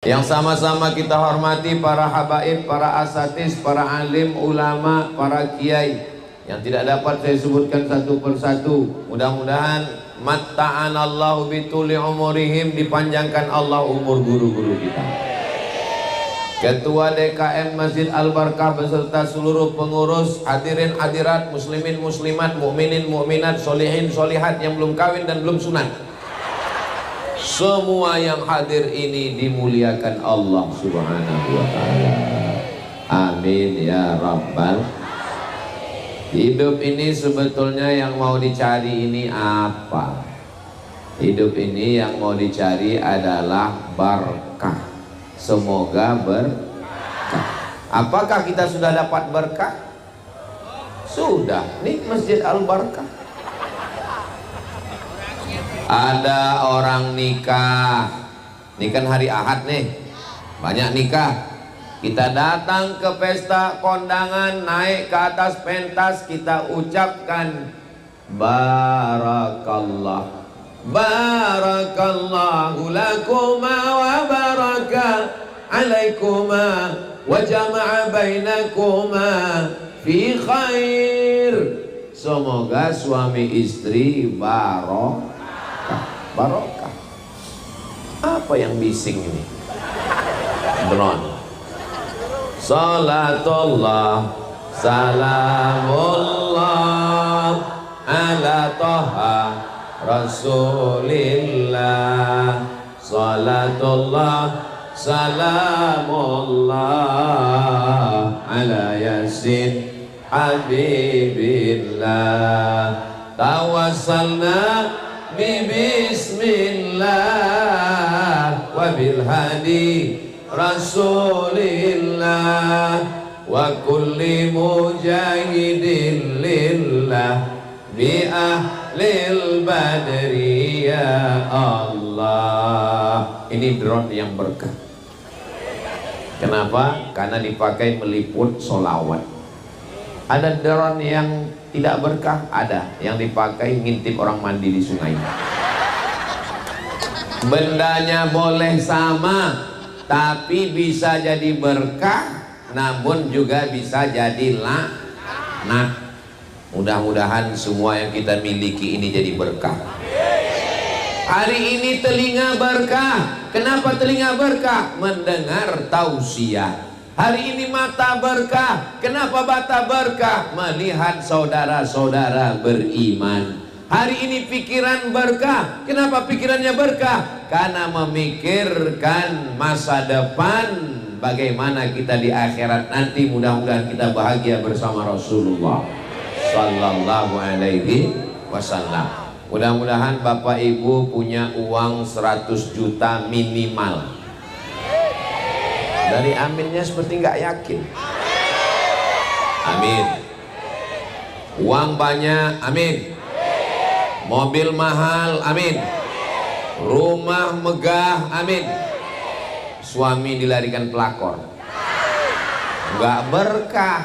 Yang sama-sama kita hormati para habaib, para asatis, para alim, ulama, para kiai yang tidak dapat saya sebutkan satu persatu. Mudah-mudahan matta'anallahu bituli umurihim, dipanjangkan Allah umur guru-guru kita. Ketua DKM Masjid Al-Barkah beserta seluruh pengurus, hadirin hadirat, muslimin muslimat, mukminin mukminat, solihin solihat yang belum kawin dan belum sunat. Semua yang hadir ini dimuliakan Allah Subhanahu wa ta'ala. Amin ya rabbal. Hidup ini sebetulnya yang mau dicari ini apa? Hidup ini yang mau dicari adalah berkah. Semoga berkah. Apakah kita sudah dapat berkah? Sudah. Nih Masjid Al-Barkah. Ada orang nikah, ini kan hari Ahad nih, banyak nikah. Kita datang ke pesta kondangan, naik ke atas pentas, kita ucapkan barakallah, barakallahu lakuma wa baraka alaikuma wa jama'a bainakuma fi khair. Semoga suami istri barokah. Barokah. Apa yang bising ini? Drone. Salatullah salamullah ala toha rasulillah. Salatullah salamullah ala yasin habibillah. Tawassalna bismillah wa bil hadi rasulillah wa kulli mujahidin lillah bi ahlil badri ya Allah. Ini drone yang berkah. Kenapa? Karena dipakai meliput sholawat. Ada drone yang tidak berkah, ada yang dipakai ngintip orang mandi di sungai. Bendanya boleh sama, tapi bisa jadi berkah, namun juga bisa jadi laknat. Mudah-mudahan semua yang kita miliki ini jadi berkah. Hari ini telinga berkah. Kenapa telinga berkah? Mendengar tausiah. Hari ini mata berkah. Kenapa mata berkah? Melihat saudara-saudara beriman. Hari ini pikiran berkah. Kenapa pikirannya berkah? Karena memikirkan masa depan, bagaimana kita di akhirat nanti. Mudah-mudahan kita bahagia bersama Rasulullah sallallahu alaihi wasallam. Mudah-mudahan Bapak Ibu punya uang 100 juta minimal. Dari aminnya seperti nggak yakin. Amin. Uang banyak, amin. Mobil mahal, amin. Rumah megah, amin. Suami dilarikan pelakor, nggak berkah.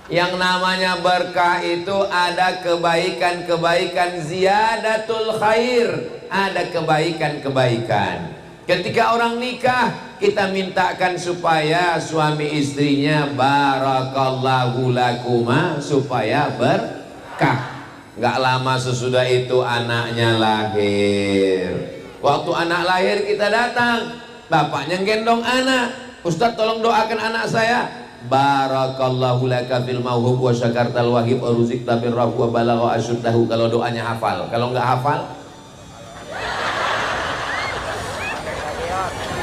Yang namanya berkah itu ada kebaikan-kebaikan, ziyadatul khair, ada kebaikan-kebaikan. Ketika orang nikah, kita mintakan supaya suami istrinya barakallahu lakuma, supaya berkah. Gak lama sesudah itu anaknya lahir. Waktu anak lahir kita datang, bapaknya gendong anak. Ustadz tolong doakan anak saya. Barakallahu laka fil mauhub wa syakartal wahib wa ruzikta birrahu wa balagha asyuddahu. Kalau doanya hafal, kalau nggak hafal,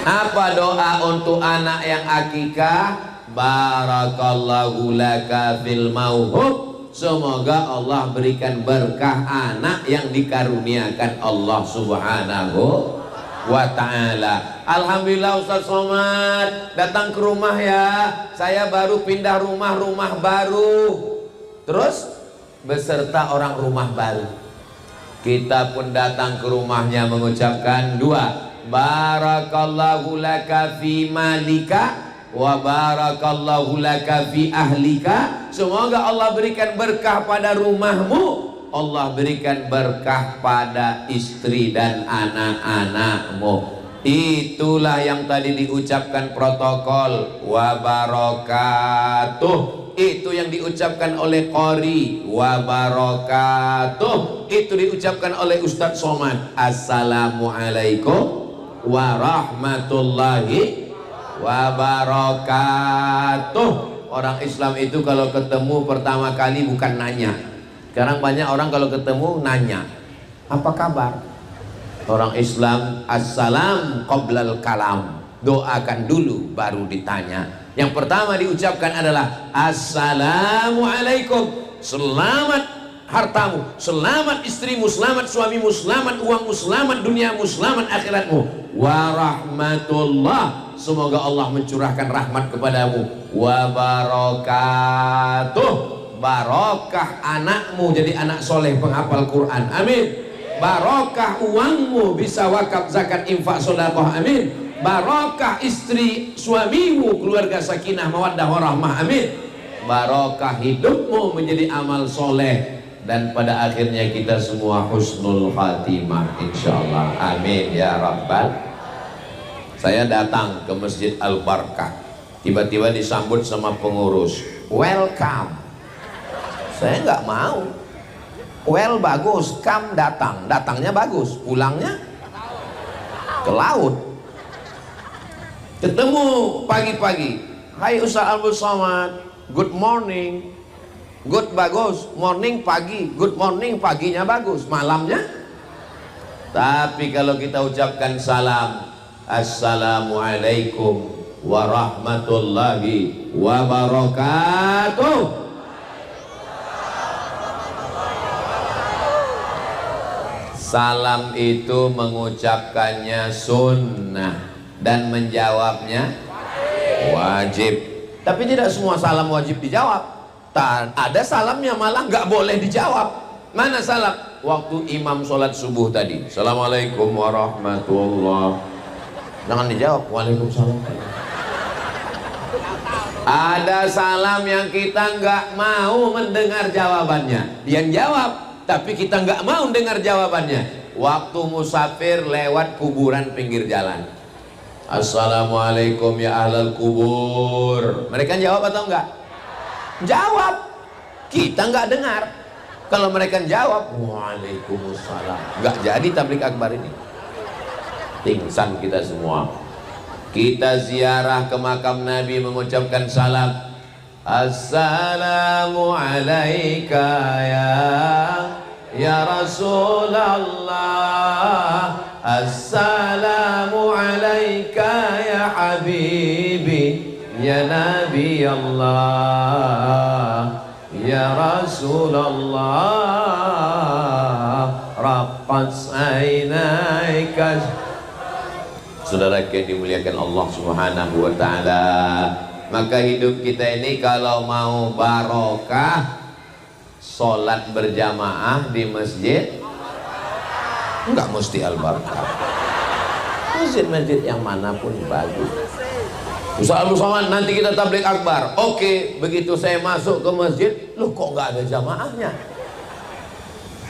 apa doa untuk anak yang akikah? Barakallahu laka fil mauhub. Semoga Allah berikan berkah anak yang dikaruniakan Allah Subhanahu wa ta'ala. Alhamdulillah Ustaz Somad datang ke rumah ya. Saya baru pindah rumah baru. Terus beserta orang rumah baru. Kita pun datang ke rumahnya mengucapkan dua. Barakallahu laka fi malika wa barakallahu laka fi ahlika. Semoga Allah berikan berkah pada rumahmu, Allah berikan berkah pada istri dan anak-anakmu. Itulah yang tadi diucapkan protokol wabarakatuh. Itu yang diucapkan oleh qori wabarakatuh. Itu diucapkan oleh Ustadz Somad. Assalamualaikum warahmatullahi wabarakatuh. Orang Islam itu kalau ketemu pertama kali bukan nanya. Sekarang banyak orang kalau ketemu nanya, apa kabar? Orang Islam assalam qoblal kalam, doakan dulu baru ditanya. Yang pertama diucapkan adalah assalamualaikum, selamat hartamu, selamat istrimu, selamat suamimu, selamat uangmu, selamat duniamu, selamat akhiratmu. Warahmatullah, semoga Allah mencurahkan rahmat kepadamu. Wabarakatuh, barokah anakmu jadi anak soleh penghafal Quran, amin. Barokah uangmu bisa wakaf zakat infak sedekah, amin. Barokah istri suamimu keluarga sakinah mawaddah warahmah, amin. Barokah hidupmu menjadi amal soleh, dan pada akhirnya kita semua husnul khatimah insyaallah, amin ya rabbal. Saya datang ke Masjid Al-Barkah, tiba-tiba disambut sama pengurus, welcome. Saya nggak mau. Well bagus, kam datang, datangnya bagus, pulangnya ke laut. Ketemu pagi-pagi, hai Ustaz Abdul Somad, good morning. Good bagus, morning pagi, good morning paginya bagus, malamnya. Tapi kalau kita ucapkan salam, assalamualaikum warahmatullahi wabarakatuh. Salam itu mengucapkannya sunnah dan menjawabnya wajib. Tapi tidak semua salam wajib dijawab. Ada salamnya malah nggak boleh dijawab. Mana salam? Waktu imam sholat subuh tadi, assalamualaikum warahmatullah, jangan dijawab, waalaikumsalam. Ada salam yang kita nggak mau mendengar jawabannya, yang jawab tapi kita nggak mau dengar jawabannya. Waktu musafir lewat kuburan pinggir jalan, assalamualaikum ya ahlal kubur, mereka jawab atau enggak? Jawab, kita nggak dengar. Kalau mereka jawab waalaikumsalam, nggak jadi tablik akbar ini, pingsan kita semua. Kita ziarah ke makam Nabi mengucapkan salam, assalamu alaika ya Rasulullah, assalamu alaika ya habibi ya Nabi Allah, ya Rasulullah, raqqas ainaika. Saudara yang dimuliakan Allah Subhanahu wa ta'ala, maka hidup kita ini kalau mau barokah, sholat berjamaah di masjid, enggak mesti Al-Barkah, masjid-masjid yang manapun bagus. Ustaz Abdul Somad, nanti kita tablik akbar. Oke, begitu saya masuk ke masjid, loh kok nggak ada jamaahnya?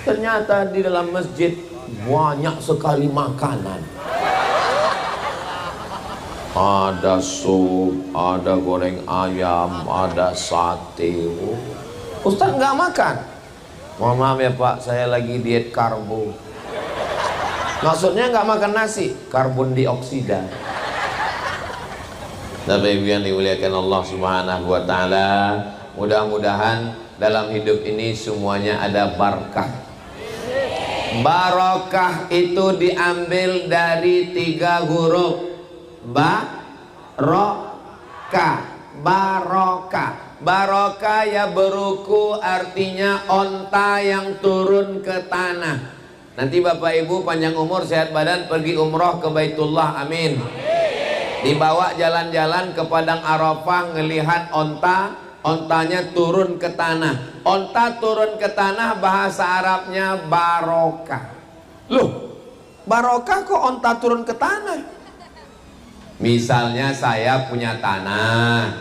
Ternyata di dalam masjid banyak sekali makanan. Ada sup, ada goreng ayam, ada sate. Ustaz nggak makan. Mohon maaf ya Pak, saya lagi diet karbo. Maksudnya nggak makan nasi, karbon dioksida. Bapak Ibu yang dimuliakan Allah Subhanahu wa ta'ala, mudah-mudahan dalam hidup ini semuanya ada barakah. Barokah itu diambil dari 3 huruf. Barokah, barokah, barokah ya beruku, artinya onta yang turun ke tanah. Nanti Bapak Ibu panjang umur sehat badan pergi umroh ke Baitullah, amin. Dibawa jalan-jalan ke padang Arafah, ngelihat onta, ontanya turun ke tanah. Onta turun ke tanah bahasa Arabnya barokah. Loh, barokah kok onta turun ke tanah? Misalnya saya punya tanah,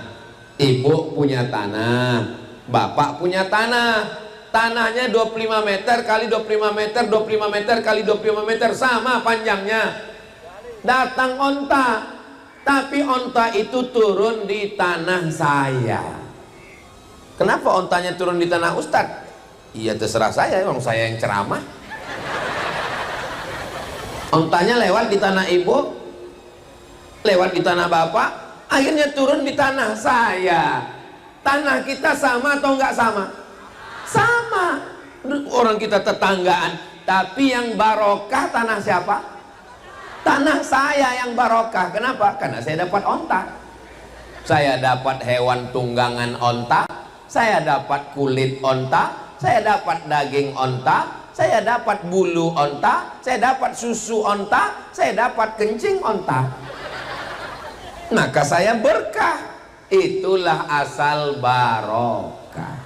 ibu punya tanah, bapak punya tanah. Tanahnya 25 meter kali 25 meter, 25 meter kali 25 meter, sama panjangnya. datang onta, tapi onta itu turun di tanah saya. Kenapa ontanya turun di tanah Ustadz? Iya terserah saya, orang saya yang ceramah. Ontanya lewat di tanah ibu, lewat di tanah bapak, akhirnya turun di tanah saya. Tanah kita sama atau enggak sama? Sama. Orang kita tetanggaan, tapi yang barokah tanah siapa? Tanah saya yang barokah. Kenapa? Karena saya dapat onta, saya dapat hewan tunggangan onta, saya dapat kulit onta, saya dapat daging onta, saya dapat bulu onta, saya dapat susu onta, saya dapat kencing onta. Maka saya berkah. Itulah asal barokah.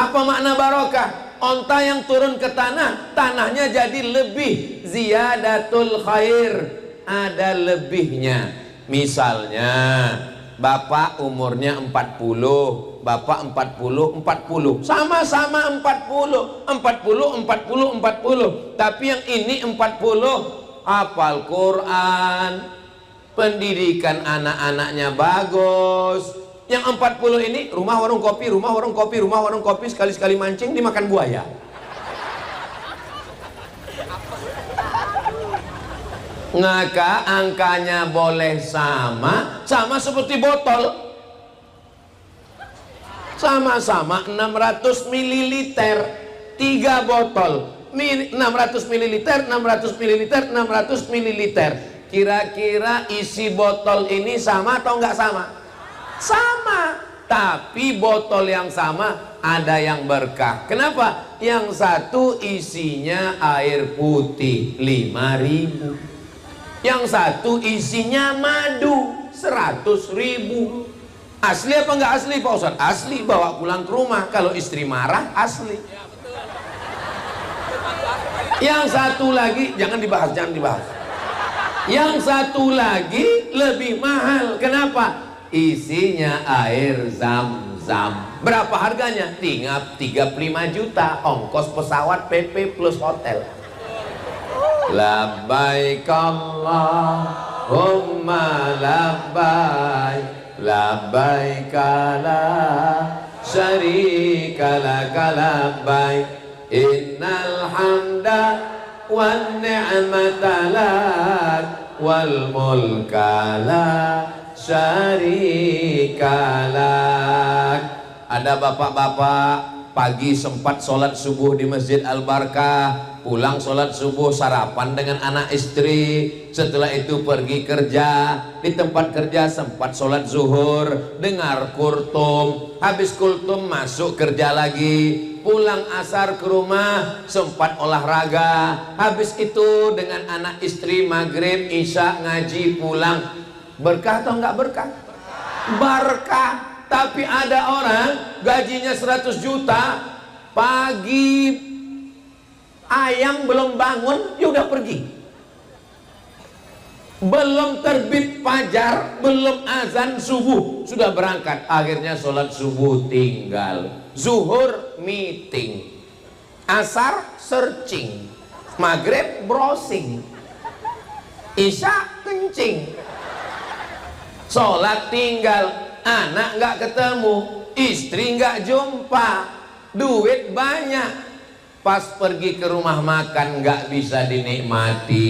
Apa makna barokah? Onta yang turun ke tanah, tanahnya jadi lebih, ziyadatul khair, ada lebihnya. Misalnya bapak umurnya 40, bapak 40, sama-sama 40, 40, tapi yang ini 40 hafal Quran, pendidikan anak-anaknya bagus. Yang 40 ini rumah warung kopi, rumah warung kopi, rumah warung kopi, sekali-sekali mancing dimakan buaya. Maka angkanya boleh sama, sama seperti botol. Sama-sama 600 ml, 3 botol. 600 ml, 600 ml, 600 ml. Kira-kira isi botol ini sama atau enggak sama? Sama, tapi botol yang sama ada yang berkah. Kenapa? Yang satu isinya air putih 5.000, yang satu isinya madu 100.000. Asli apa enggak asli Pak Ustadz? Asli, bawa pulang ke rumah. Kalau istri marah, asli. Yang satu lagi, jangan dibahas. Yang satu lagi lebih mahal. Kenapa? Isinya air zam-zam. Berapa harganya? Tinggal 35 juta, ongkos pesawat, PP plus hotel. Labbaik Allahumma labbaik, labbaik la syarika laka labbaik, innal hamda wan ni'mata lak wal mulka la syarikalak. Ada bapak-bapak pagi sempat sholat subuh di Masjid Al-Barkah, pulang sholat subuh sarapan dengan anak istri, setelah itu pergi kerja, di tempat kerja sempat sholat zuhur, dengar kultum, habis kultum masuk kerja lagi, pulang asar ke rumah sempat olahraga, habis itu dengan anak istri maghrib isya ngaji pulang. Berkah atau enggak berkah? Berkah. Tapi ada orang gajinya 100 juta, pagi ayam belum bangun dia udah pergi, belum terbit fajar, belum azan subuh sudah berangkat. Akhirnya sholat subuh tinggal, zuhur meeting, asar searching, maghrib browsing, isya kencing, sholat tinggal, anak nggak ketemu, istri nggak jumpa, duit banyak, pas pergi ke rumah makan nggak bisa dinikmati,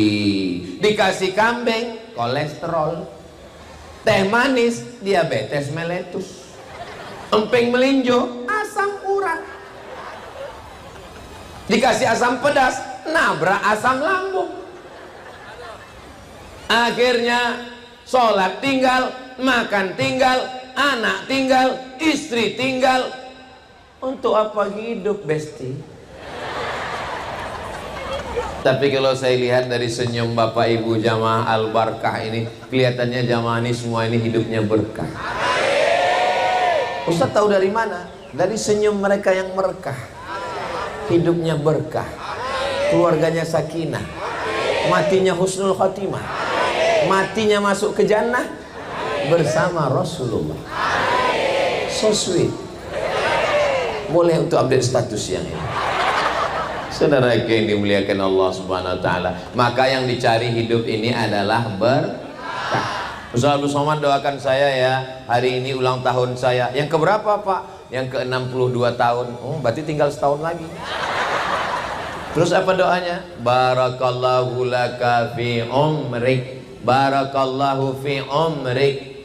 dikasih kambing kolesterol, teh manis diabetes meletus, emping melinjo asam urat, dikasih asam pedas nabrak asam lambung. Akhirnya sholat tinggal, makan tinggal, anak tinggal, istri tinggal. Untuk apa hidup, Besti? Tapi kalau saya lihat dari senyum Bapak Ibu jamaah Al-Barkah ini, kelihatannya jamaah ini semua ini hidupnya berkah. Ustaz tahu dari mana? Dari senyum mereka yang merekah. Hidupnya berkah, keluarganya sakinah, matinya husnul khatimah, matinya masuk ke jannah bersama Rasulullah. So sweet. Boleh untuk update status yang ini. Saudara yang dimuliakan Allah Subhanahu wa taala, maka yang dicari hidup ini adalah berkah. Ustaz Abdul Somad doakan saya ya, hari ini ulang tahun saya. Yang keberapa Pak? Yang ke-62 tahun. Oh, berarti tinggal setahun lagi. Terus apa doanya? Barakallahu laka fi umrik, barakallahu fi umrik,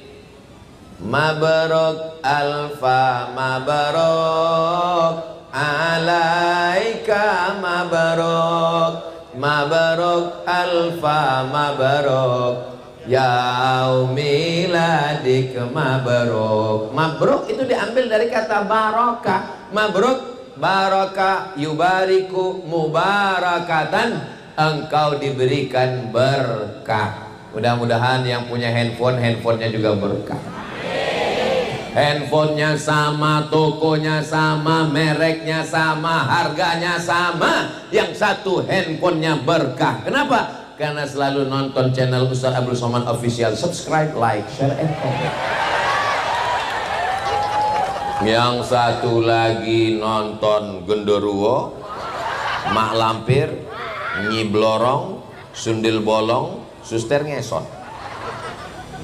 mabruk alfa mabruk alaika mabruk, mabruk alfa mabruk yaumiladik mabruk. Mabruk itu diambil dari kata barokah. Mabruk, barokah, yubariku, mubarakatan, engkau diberikan berkah. Mudah-mudahan yang punya handphone, handphonenya juga berkah. Handphonenya sama, tokonya sama, mereknya sama, harganya sama. Yang satu handphonenya berkah. Kenapa? Karena selalu nonton channel Ustaz Abdul Somad Official. Subscribe, like, share, and comment. Yang satu lagi nonton genderuwo, mak lampir, nyi blorong, sundil bolong, suster ngesot.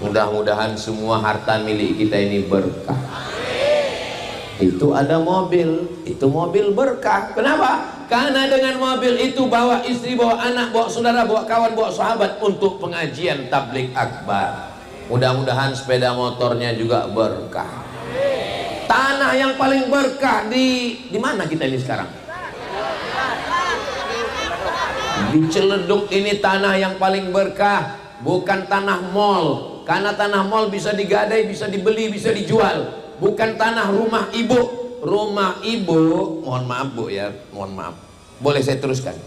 Mudah-mudahan semua harta milik kita ini berkah. Itu ada mobil, itu mobil berkah. Kenapa? Karena dengan mobil itu bawa istri, bawa anak, bawa saudara, bawa kawan, bawa sahabat untuk pengajian tabligh akbar. Mudah-mudahan sepeda motornya juga berkah. Tanah yang paling berkah di mana kita ini sekarang? Di Ciledug ini tanah yang paling berkah, bukan tanah mall. Karena tanah mall bisa digadai, bisa dibeli, bisa dijual. Bukan tanah rumah ibu. Rumah ibu, mohon maaf Bu ya, mohon maaf. Boleh saya teruskan?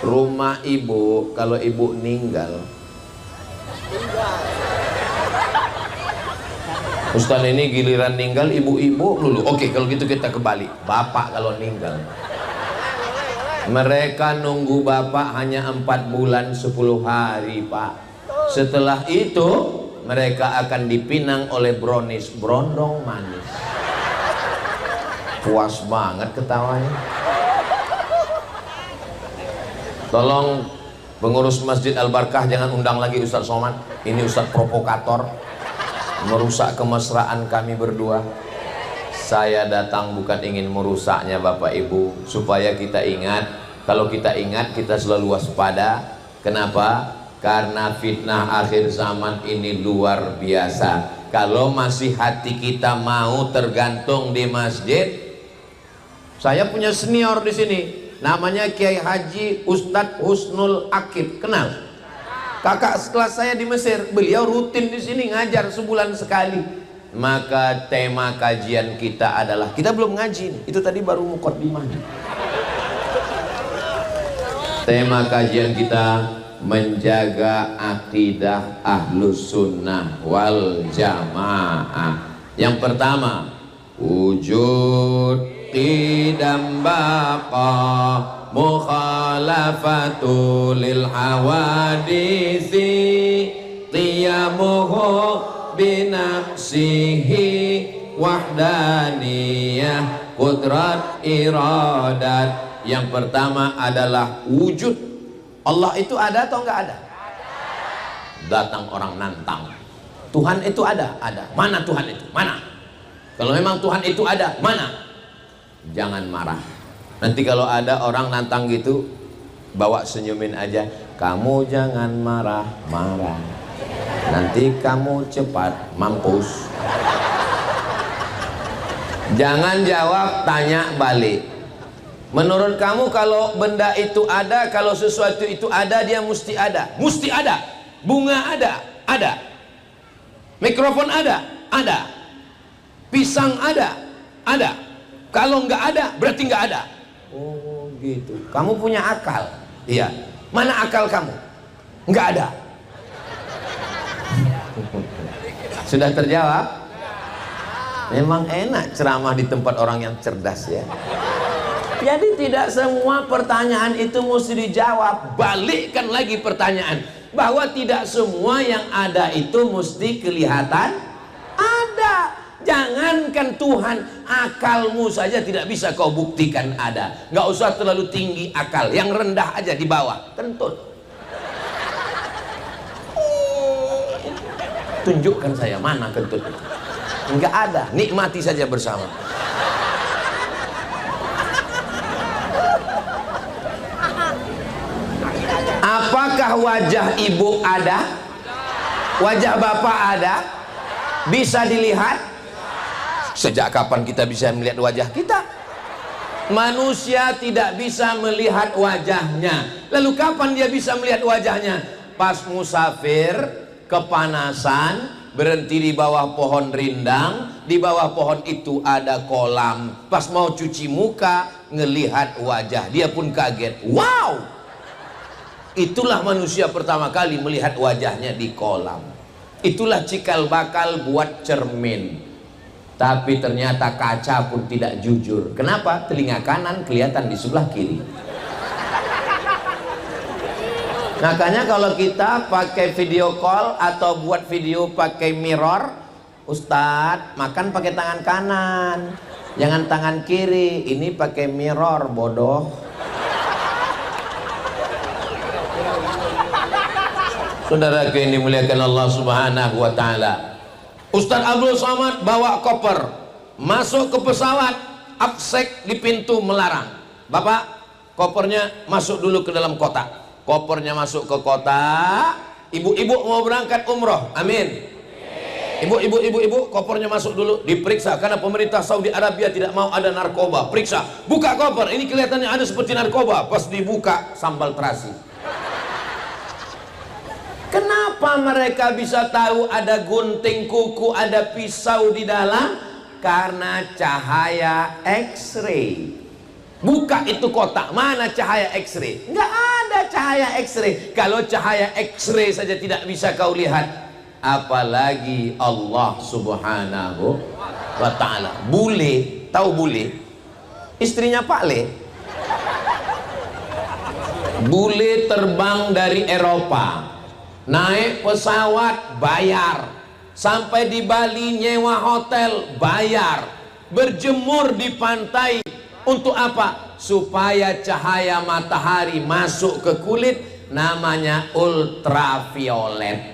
Rumah ibu, kalau ibu meninggal, Ustaz ini giliran ninggal ibu-ibu dulu. Oke, kalau gitu kita kembali. Bapak kalau ninggal, mereka nunggu bapak hanya 4 bulan 10 hari Pak. Setelah itu mereka akan dipinang oleh brownies, brondong manis. Puas banget ketawanya. Tolong pengurus Masjid Al-Barkah jangan undang lagi Ustaz Somad. Ini Ustaz provokator, merusak kemesraan kami berdua. Saya datang bukan ingin merusaknya Bapak Ibu, supaya kita ingat. Kalau kita ingat, kita selalu waspada. Kenapa? Karena fitnah akhir zaman ini luar biasa. Kalau masih hati kita mau tergantung di masjid. Saya punya senior di sini, namanya Kiai Haji Ustadz Husnul Akib. Kenal? Kakak kelas saya di Mesir, beliau rutin di sini ngajar sebulan sekali. Maka tema kajian kita adalah, kita belum ngaji, itu tadi baru muqaddimah. Tema kajian kita menjaga akidah ahlus sunnah wal jamaah. Yang pertama, wujud qidam baqa mukhalafatu lil hawadisi qiyamuhu binafsihi wahdaniyah qudrat iradat. Yang pertama adalah wujud. Allah itu ada atau enggak ada? Datang orang nantang, Tuhan itu ada? Ada. Mana Tuhan itu? Mana? Kalau memang Tuhan itu ada, mana? Jangan marah. Nanti kalau ada orang nantang gitu, bawa senyumin aja. Kamu jangan marah-marah, nanti kamu cepat mampus. Jangan jawab, tanya balik. Menurut kamu kalau benda itu ada, kalau sesuatu itu ada, dia mesti ada? Mesti ada. Bunga ada? Ada. Mikrofon ada? Ada. Pisang ada? Ada. Kalau nggak ada, berarti nggak ada. Oh gitu. Kamu punya akal? Iya. Mana akal kamu? Nggak ada. Sudah terjawab? Memang enak ceramah di tempat orang yang cerdas ya. Jadi tidak semua pertanyaan itu mesti dijawab. Balikkan lagi pertanyaan, bahwa tidak semua yang ada itu mesti kelihatan ada. Jangankan Tuhan, akalmu saja tidak bisa kau buktikan ada. Nggak usah terlalu tinggi akal, yang rendah aja di bawah, kentut. Tunjukkan saya mana kentut itu. Nggak ada, nikmati saja bersama. Apakah wajah ibu ada? Wajah bapak ada? Bisa dilihat? Sejak kapan kita bisa melihat wajah kita? Manusia tidak bisa melihat wajahnya. Lalu kapan dia bisa melihat wajahnya? Pas musafir, kepanasan, berhenti di bawah pohon rindang. Di bawah pohon itu ada kolam. Pas mau cuci muka, ngelihat wajah, dia pun kaget. Wow! Itulah manusia pertama kali melihat wajahnya di kolam. Itulah cikal bakal buat cermin. Tapi ternyata kaca pun tidak jujur. Kenapa? Telinga kanan kelihatan di sebelah kiri. Makanya kalau kita pakai video call atau buat video pakai mirror, Ustadz makan pakai tangan kanan, jangan tangan kiri. Ini pakai mirror, bodoh. Saudaraku yang dimuliakan Allah Subhanahu wa Ta'ala, Ustadz Abdul Somad bawa koper masuk ke pesawat, absek di pintu melarang. Bapak, kopernya masuk dulu ke dalam kotak. Kopernya masuk ke kotak. Ibu-ibu mau berangkat umroh, amin. Ibu, kopernya masuk dulu, diperiksa karena pemerintah Saudi Arabia tidak mau ada narkoba. Periksa, buka koper, ini kelihatannya ada seperti narkoba. Pas dibuka, sambal terasi. Kenapa mereka bisa tahu ada gunting kuku, ada pisau di dalam? Karena cahaya X-ray. Buka itu kotak, mana cahaya X-ray? Nggak ada cahaya X-ray. Kalau cahaya X-ray saja tidak bisa kau lihat, apalagi Allah Subhanahu wa Ta'ala. Bule, tahu bule? Istrinya Pak Le. Bule terbang dari Eropa, naik pesawat bayar, sampai di Bali nyewa hotel bayar, berjemur di pantai untuk apa? Supaya cahaya matahari masuk ke kulit, namanya ultraviolet.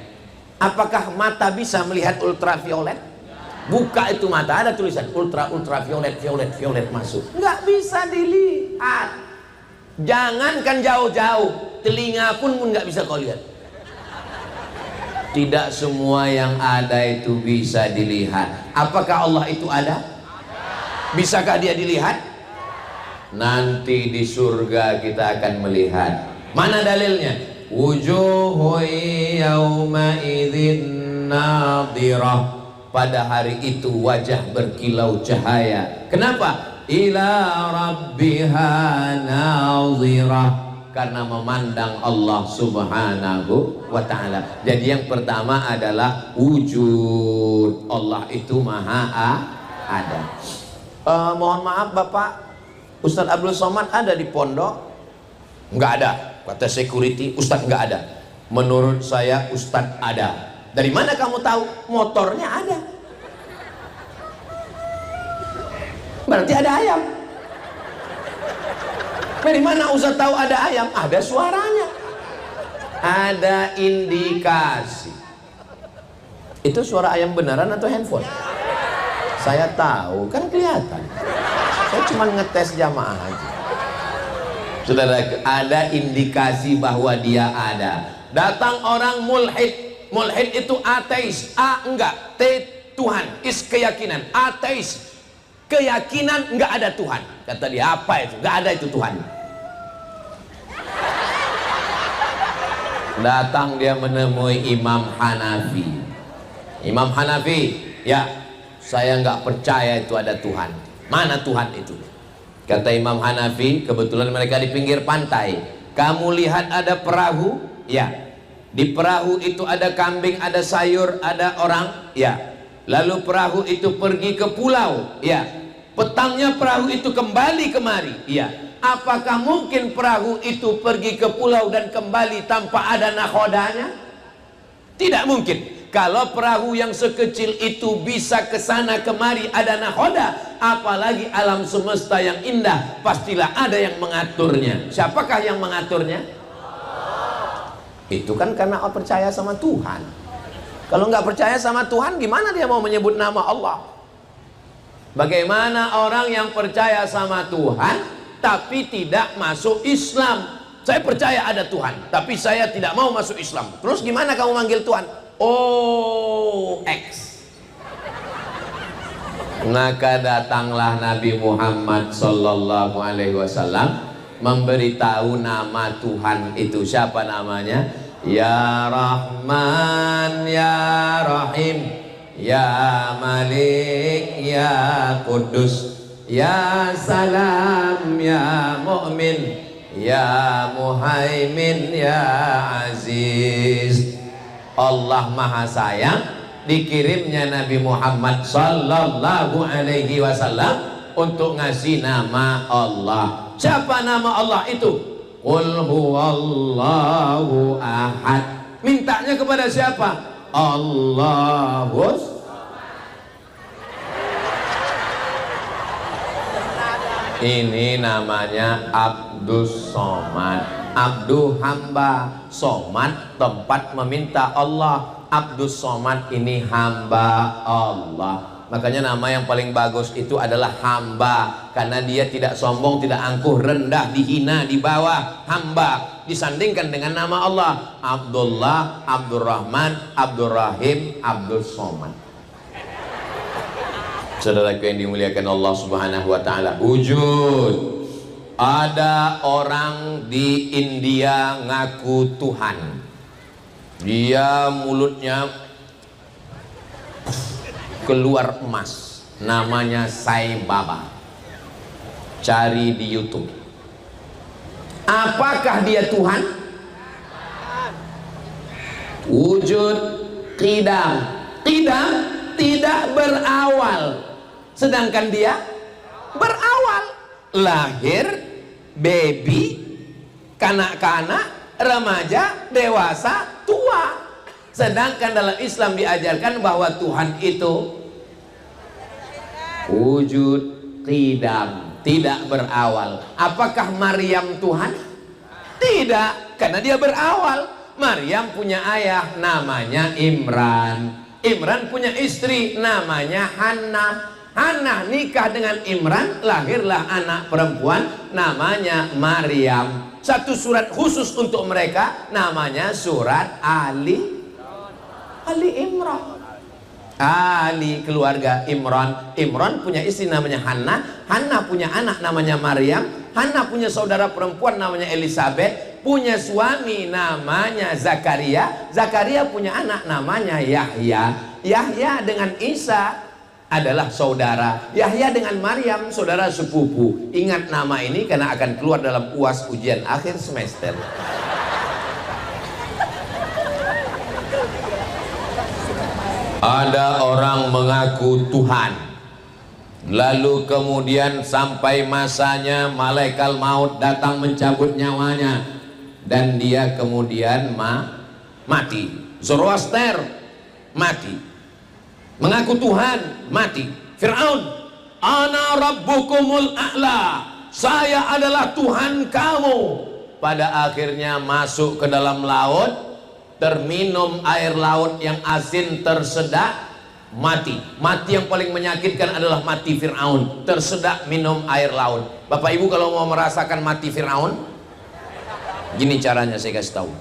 Apakah mata bisa melihat ultraviolet? Buka itu mata, ada tulisan ultraviolet, violet masuk, nggak bisa dilihat. Jangankan jauh-jauh, telinga pun nggak bisa kau lihat. Tidak semua yang ada itu bisa dilihat. Apakah Allah itu ada? Bisakah dia dilihat? Nanti di surga kita akan melihat. Mana dalilnya? Wujuhu yawma idzin nadhirah. Pada hari itu wajah berkilau cahaya. Kenapa? Ila rabbiha nadhirah. Karena memandang Allah Subhanahu wa Ta'ala. Jadi yang pertama adalah wujud. Allah itu maha ada. Mohon maaf Bapak, Ustadz Abdul Somad ada di pondok? Nggak ada. Kata security, Ustadz nggak ada. Menurut saya Ustadz ada. Dari mana kamu tahu? Motornya ada. Berarti ada ayam. Dari mana Ustaz tahu ada ayam? Ada suaranya, ada indikasi. Itu suara ayam beneran atau handphone? Saya tahu, kan kelihatan. Saya cuma ngetes jamaah aja. Saudara, ada indikasi bahwa dia ada. Datang orang mulhid. Mulhid itu ateis. A enggak, T Tuhan, is keyakinan. Ateis, keyakinan nggak ada Tuhan. Kata dia, apa itu? Nggak ada itu Tuhan. Datang dia menemui Imam Hanafi. Imam Hanafi, ya saya nggak percaya itu ada Tuhan. Mana Tuhan itu? Kata Imam Hanafi, kebetulan mereka di pinggir pantai. Kamu lihat ada perahu? Ya. Di perahu itu ada kambing, ada sayur, ada orang? Ya. Lalu perahu itu pergi ke pulau? Ya. Petangnya perahu itu kembali kemari? Ya. Apakah mungkin perahu itu pergi ke pulau dan kembali tanpa ada nakodanya? Tidak mungkin. Kalau perahu yang sekecil itu bisa ke sana kemari ada nahoda, apalagi alam semesta yang indah, pastilah ada yang mengaturnya. Siapakah yang mengaturnya? Itu kan karena percaya sama Tuhan. Kalau nggak percaya sama Tuhan, gimana dia mau menyebut nama Allah? Bagaimana orang yang percaya sama Tuhan tapi tidak masuk Islam? Saya percaya ada Tuhan, tapi saya tidak mau masuk Islam. Terus gimana kamu manggil Tuhan? Oh, X. Maka datanglah Nabi Muhammad sallallahu alaihi wasallam memberitahu nama Tuhan itu. Siapa namanya? Ya Rahman, Ya Rahim, Ya Malik, Ya Kudus, Ya Salam, Ya Mu'min, Ya Muhaimin, Ya Aziz. Allah Maha Sayang, dikirimnya Nabi Muhammad sallallahu alaihi wasallam untuk ngasih nama Allah. Siapa nama Allah itu? Qul huwallahu ahad. Mintanya kepada siapa? Allahus. Ini namanya Abdus Somad. Abdu hamba, Somad tempat meminta Allah. Abdus Somad ini hamba Allah. Makanya nama yang paling bagus itu adalah hamba, karena dia tidak sombong, tidak angkuh, rendah, dihina, di bawah. Hamba disandingkan dengan nama Allah, Abdullah, Abdurrahman, Abdurrahim, Abdus Somad. Saudaraku yang dimuliakan Allah Subhanahu wa taala, wujud. Ada orang di India ngaku Tuhan. Dia mulutnya keluar emas. Namanya Sai Baba. Cari di YouTube. Apakah dia Tuhan? Wujud qidam. Qidam tidak berawal. Sedangkan dia berawal. Lahir, baby, kanak-kanak, remaja, dewasa, tua. Sedangkan dalam Islam diajarkan bahwa Tuhan itu wujud qidam, tidak berawal. Apakah Maryam Tuhan? Tidak, karena dia berawal. Maryam punya ayah namanya Imran. Imran punya istri namanya Hannah. Hannah nikah dengan Imran, lahirlah anak perempuan namanya Maryam. Satu surat khusus untuk mereka namanya surat Ali Imran. Ali keluarga Imran. Imran punya istri namanya Hannah. Hannah punya anak namanya Maryam. Hannah punya saudara perempuan namanya Elizabeth. Punya suami namanya Zakaria. Zakaria punya anak namanya Yahya. Yahya dengan Isa adalah saudara. Yahya dengan Maryam saudara sepupu. Ingat nama ini karena akan keluar dalam UAS ujian akhir semester. Ada orang mengaku Tuhan, lalu kemudian sampai masanya malaikat maut datang mencabut nyawanya, dan dia kemudian mati. Zoroaster mati, mengaku Tuhan mati. Fir'aun, ana rabbukumul a'la, saya adalah Tuhan kamu. Pada akhirnya masuk ke dalam laut, terminum air laut yang asin, tersedak, mati. Mati yang paling menyakitkan adalah mati Fir'aun, tersedak minum air laut. Bapak Ibu kalau mau merasakan mati Fir'aun, gini caranya saya kasih tahu.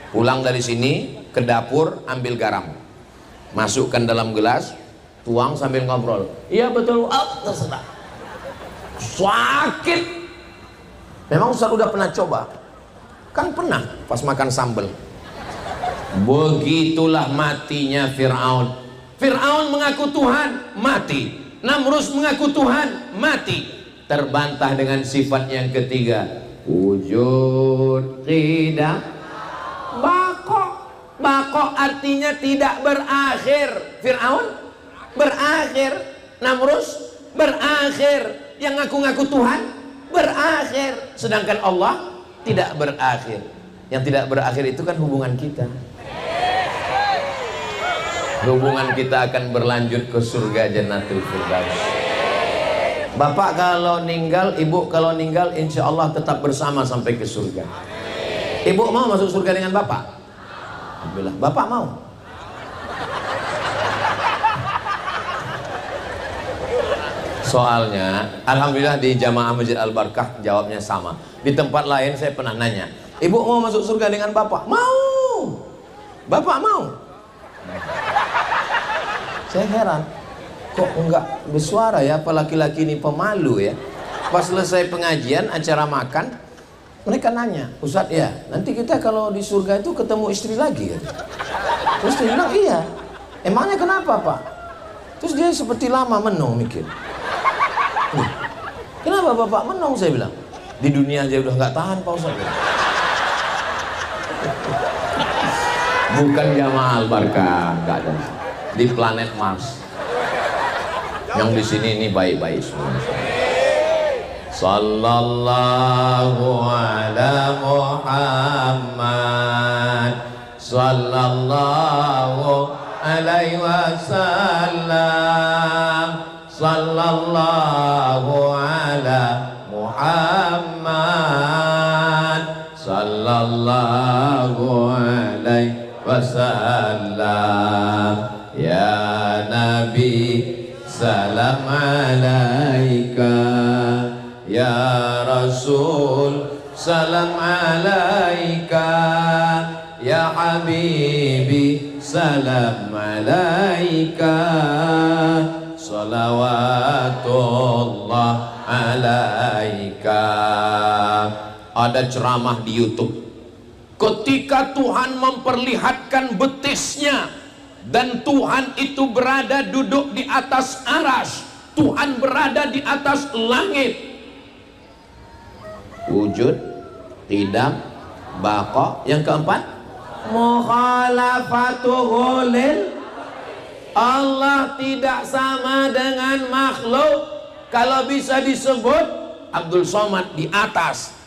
Pulang dari sini ke dapur, ambil garam, masukkan dalam gelas, tuang sambil ngobrol. Iya betul, tersedak. Sakit. Memang Ustaz udah pernah coba? Kan pernah pas makan sambal. Begitulah matinya Fir'aun. Fir'aun mengaku Tuhan, mati. Namrus mengaku Tuhan, mati. Terbantah dengan sifat yang ketiga, wujud qidam. Bako artinya tidak berakhir. Fir'aun berakhir, Namrus berakhir, yang ngaku-ngaku Tuhan berakhir, sedangkan Allah tidak berakhir. Yang tidak berakhir itu kan hubungan kita. hubungan kita akan berlanjut ke surga Jannatul Firdaus. Bapak kalau ninggal, ibu kalau ninggal, insya Allah tetap bersama sampai ke surga. Ibu mau masuk surga dengan bapak? Alhamdulillah. Bapak mau? Soalnya, alhamdulillah di Jamaah Masjid Al-Barkah jawabnya sama. Di tempat lain saya pernah nanya, ibu mau masuk surga dengan bapak? Mau. Bapak mau? Saya heran, kok enggak bersuara ya, apa laki-laki ini pemalu ya. Pas selesai pengajian, acara makan, mereka nanya, Ustadz ya, nanti kita kalau di surga itu ketemu istri lagi ya? Terus dia bilang, iya. Emangnya kenapa Pak? Terus dia seperti lama menung mikir. Kenapa Bapak menung? Saya bilang, di dunia aja udah nggak tahan Pak Ustadz. Bukan Jamaah Al-Barkah, nggak ada. Di planet Mars. Yang di sini ini baik-baik semua. Sallallahu ala Muhammad, sallallahu alaihi wasallam, sallallahu ala Muhammad, sallallahu alaihi wasallam. Ya Nabi, salam alaika. Ya Rasul, salam alaika. Ya Habibi, salam alaika. Salawatullah alaika. Ada ceramah di YouTube. Ketika Tuhan memperlihatkan betisnya, dan Tuhan itu berada duduk di atas arsy, Tuhan berada di atas langit. Wujud, qidam, baqa. Yang keempat, mukhalafatuhu lil. Allah tidak sama dengan makhluk. Kalau bisa disebut, Abdul Somad di atas,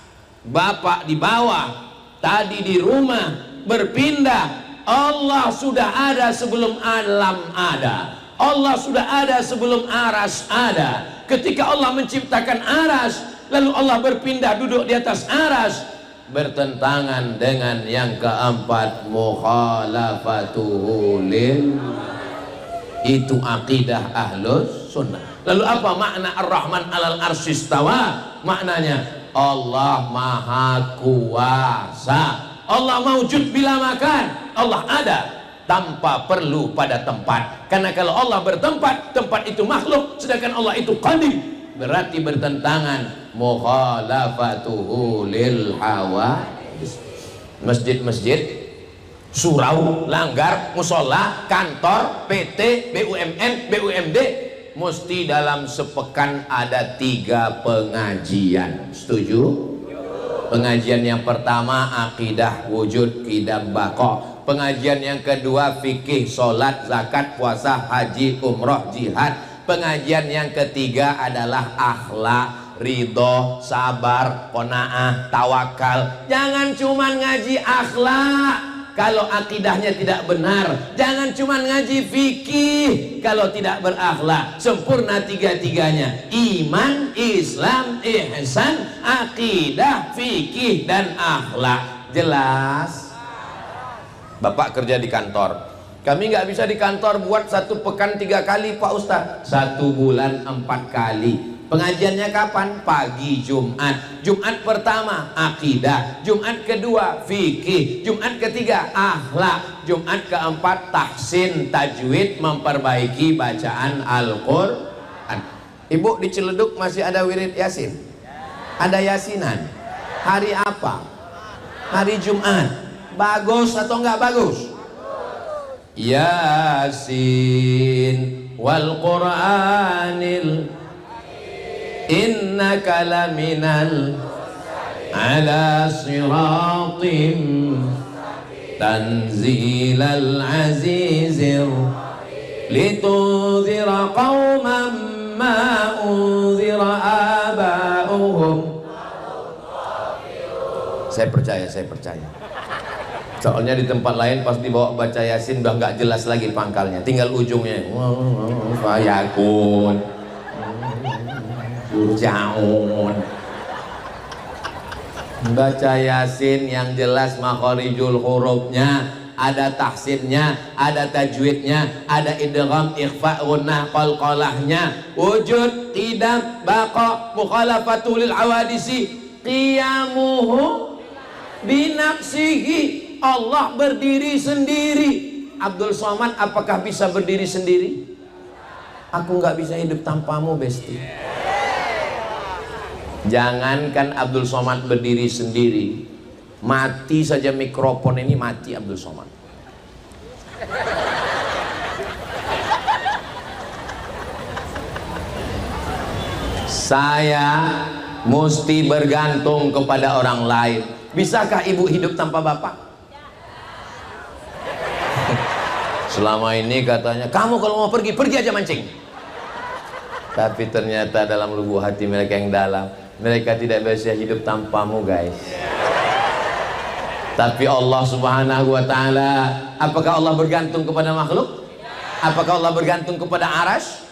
Bapak di bawah, tadi di rumah, berpindah. Allah sudah ada sebelum alam ada. Allah sudah ada sebelum aras ada. Ketika Allah menciptakan aras, lalu Allah berpindah duduk di atas aras, bertentangan dengan yang keempat, mukhalafatuhu lil. Itu akidah ahlus sunnah. Lalu apa makna Ar-Rahman alal arsy istawa? Maknanya Allah maha kuasa. Allah mawjud bila makan. Allah ada tanpa perlu pada tempat. Karena kalau Allah bertempat, tempat itu makhluk, sedangkan Allah itu qadim, berarti bertentangan. Mukhalafatuhu lil hawa. Masjid-masjid, surau, langgar, musola, kantor, PT, BUMN, BUMD, mesti dalam sepekan ada 3 pengajian. Setuju? Pengajian yang pertama akidah wujud qidam baqa. Pengajian yang kedua fikih, sholat, zakat, puasa, haji, umroh, jihad. Pengajian yang ketiga adalah akhlak, ridho, sabar, qanaah, tawakal. Jangan cuma ngaji akhlak kalau akidahnya tidak benar. Jangan cuma ngaji fikih kalau tidak berakhlak. Sempurna 3-tiganya: iman, Islam, ihsan, akidah, fikih, dan akhlak. Jelas? Bapak kerja di kantor, kami nggak bisa di kantor buat 1 pekan 3 kali Pak Ustadz. 1 bulan 4 kali. Pengajiannya kapan? Pagi Jumat. Jumat pertama akidah, Jumat kedua fikih, Jumat ketiga akhlak, Jumat keempat tahsin, tajwid, memperbaiki bacaan Al-Quran. Ibu di Ciledug masih ada wirid Yasin? Ada Yasinan? Hari apa? Hari Jumat. Bagus atau enggak bagus? Yasin wal Qur'anil innaka laminal ala siratim tanzilal azizir litunzira qauman ma unzira aba'uhum. Saya percaya. Soalnya di tempat lain pas dibawa baca Yasin udah nggak jelas lagi pangkalnya, tinggal ujungnya. Fayakun, Turjaun. Baca Yasin yang jelas makharijul hurufnya, ada tahsinnya, ada tajwidnya, ada idgham, ikhfa, gunnah, qalqalahnya, wujud, qidam, baqa, mukhalafatul awadisi, qiyamuhu binafsihi. Allah berdiri sendiri. Abdul Somad apakah bisa berdiri sendiri? Aku nggak bisa hidup tanpamu, Besti. Jangankan Abdul Somad berdiri sendiri, mati saja mikrofon ini mati Abdul Somad. Saya mesti bergantung kepada orang lain. Bisakah ibu hidup tanpa bapak? Selama ini katanya, kamu kalau mau pergi, pergi aja mancing. Tapi ternyata dalam lubuk hati mereka yang dalam, mereka tidak bisa hidup tanpamu, guys. Tapi Allah Subhanahu wa ta'ala, apakah Allah bergantung kepada makhluk? Apakah Allah bergantung kepada arash?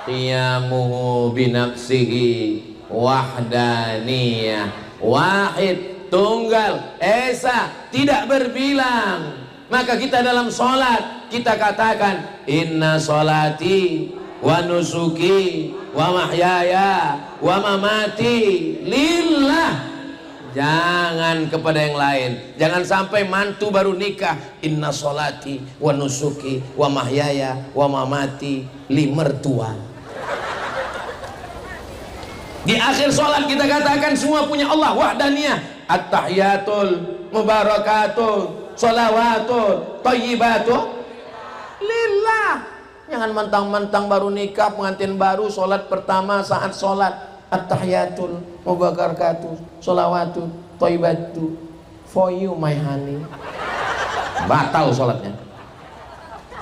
Qiyamuhu binafsihi wahdaniyah, wahid, tunggal, esa, tidak berbilang. Maka kita dalam sholat kita katakan inna sholati wa nusuki wa mahyaya wa mamati lillah. Jangan kepada yang lain. Jangan sampai mantu baru nikah inna sholati wa nusuki wa mahyaya wa mamati li mertua. Di akhir sholat kita katakan semua punya Allah wahdaniyah, at-tahiyatul mubarakatul sholawatun thayyibatu lillah. Jangan mentang-mentang baru nikah, pengantin baru, sholat pertama saat sholat at-tahiyatul mubarakatuh sholawatun thayyibatu for you my honey. Batal sholatnya.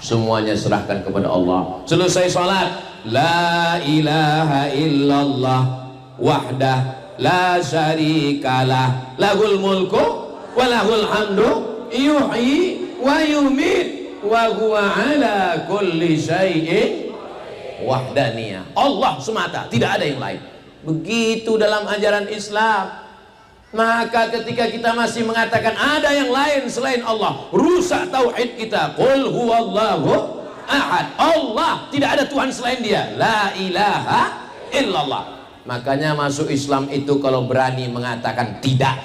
Semuanya serahkan kepada Allah. Selesai sholat, la ilaha illallah wahdah la syarikalah lahul mulku wa lahul hamdu yuhyi wa yumit wa huwa ala kulli syai'in wahdaniyah. Allah semata, tidak ada yang lain. Begitu dalam ajaran Islam. Maka ketika kita masih mengatakan ada yang lain selain Allah, rusak tauhid kita. Qul huwallahu ahad. Allah, tidak ada Tuhan selain Dia. La ilaha illallah. Makanya masuk Islam itu kalau berani mengatakan tidak.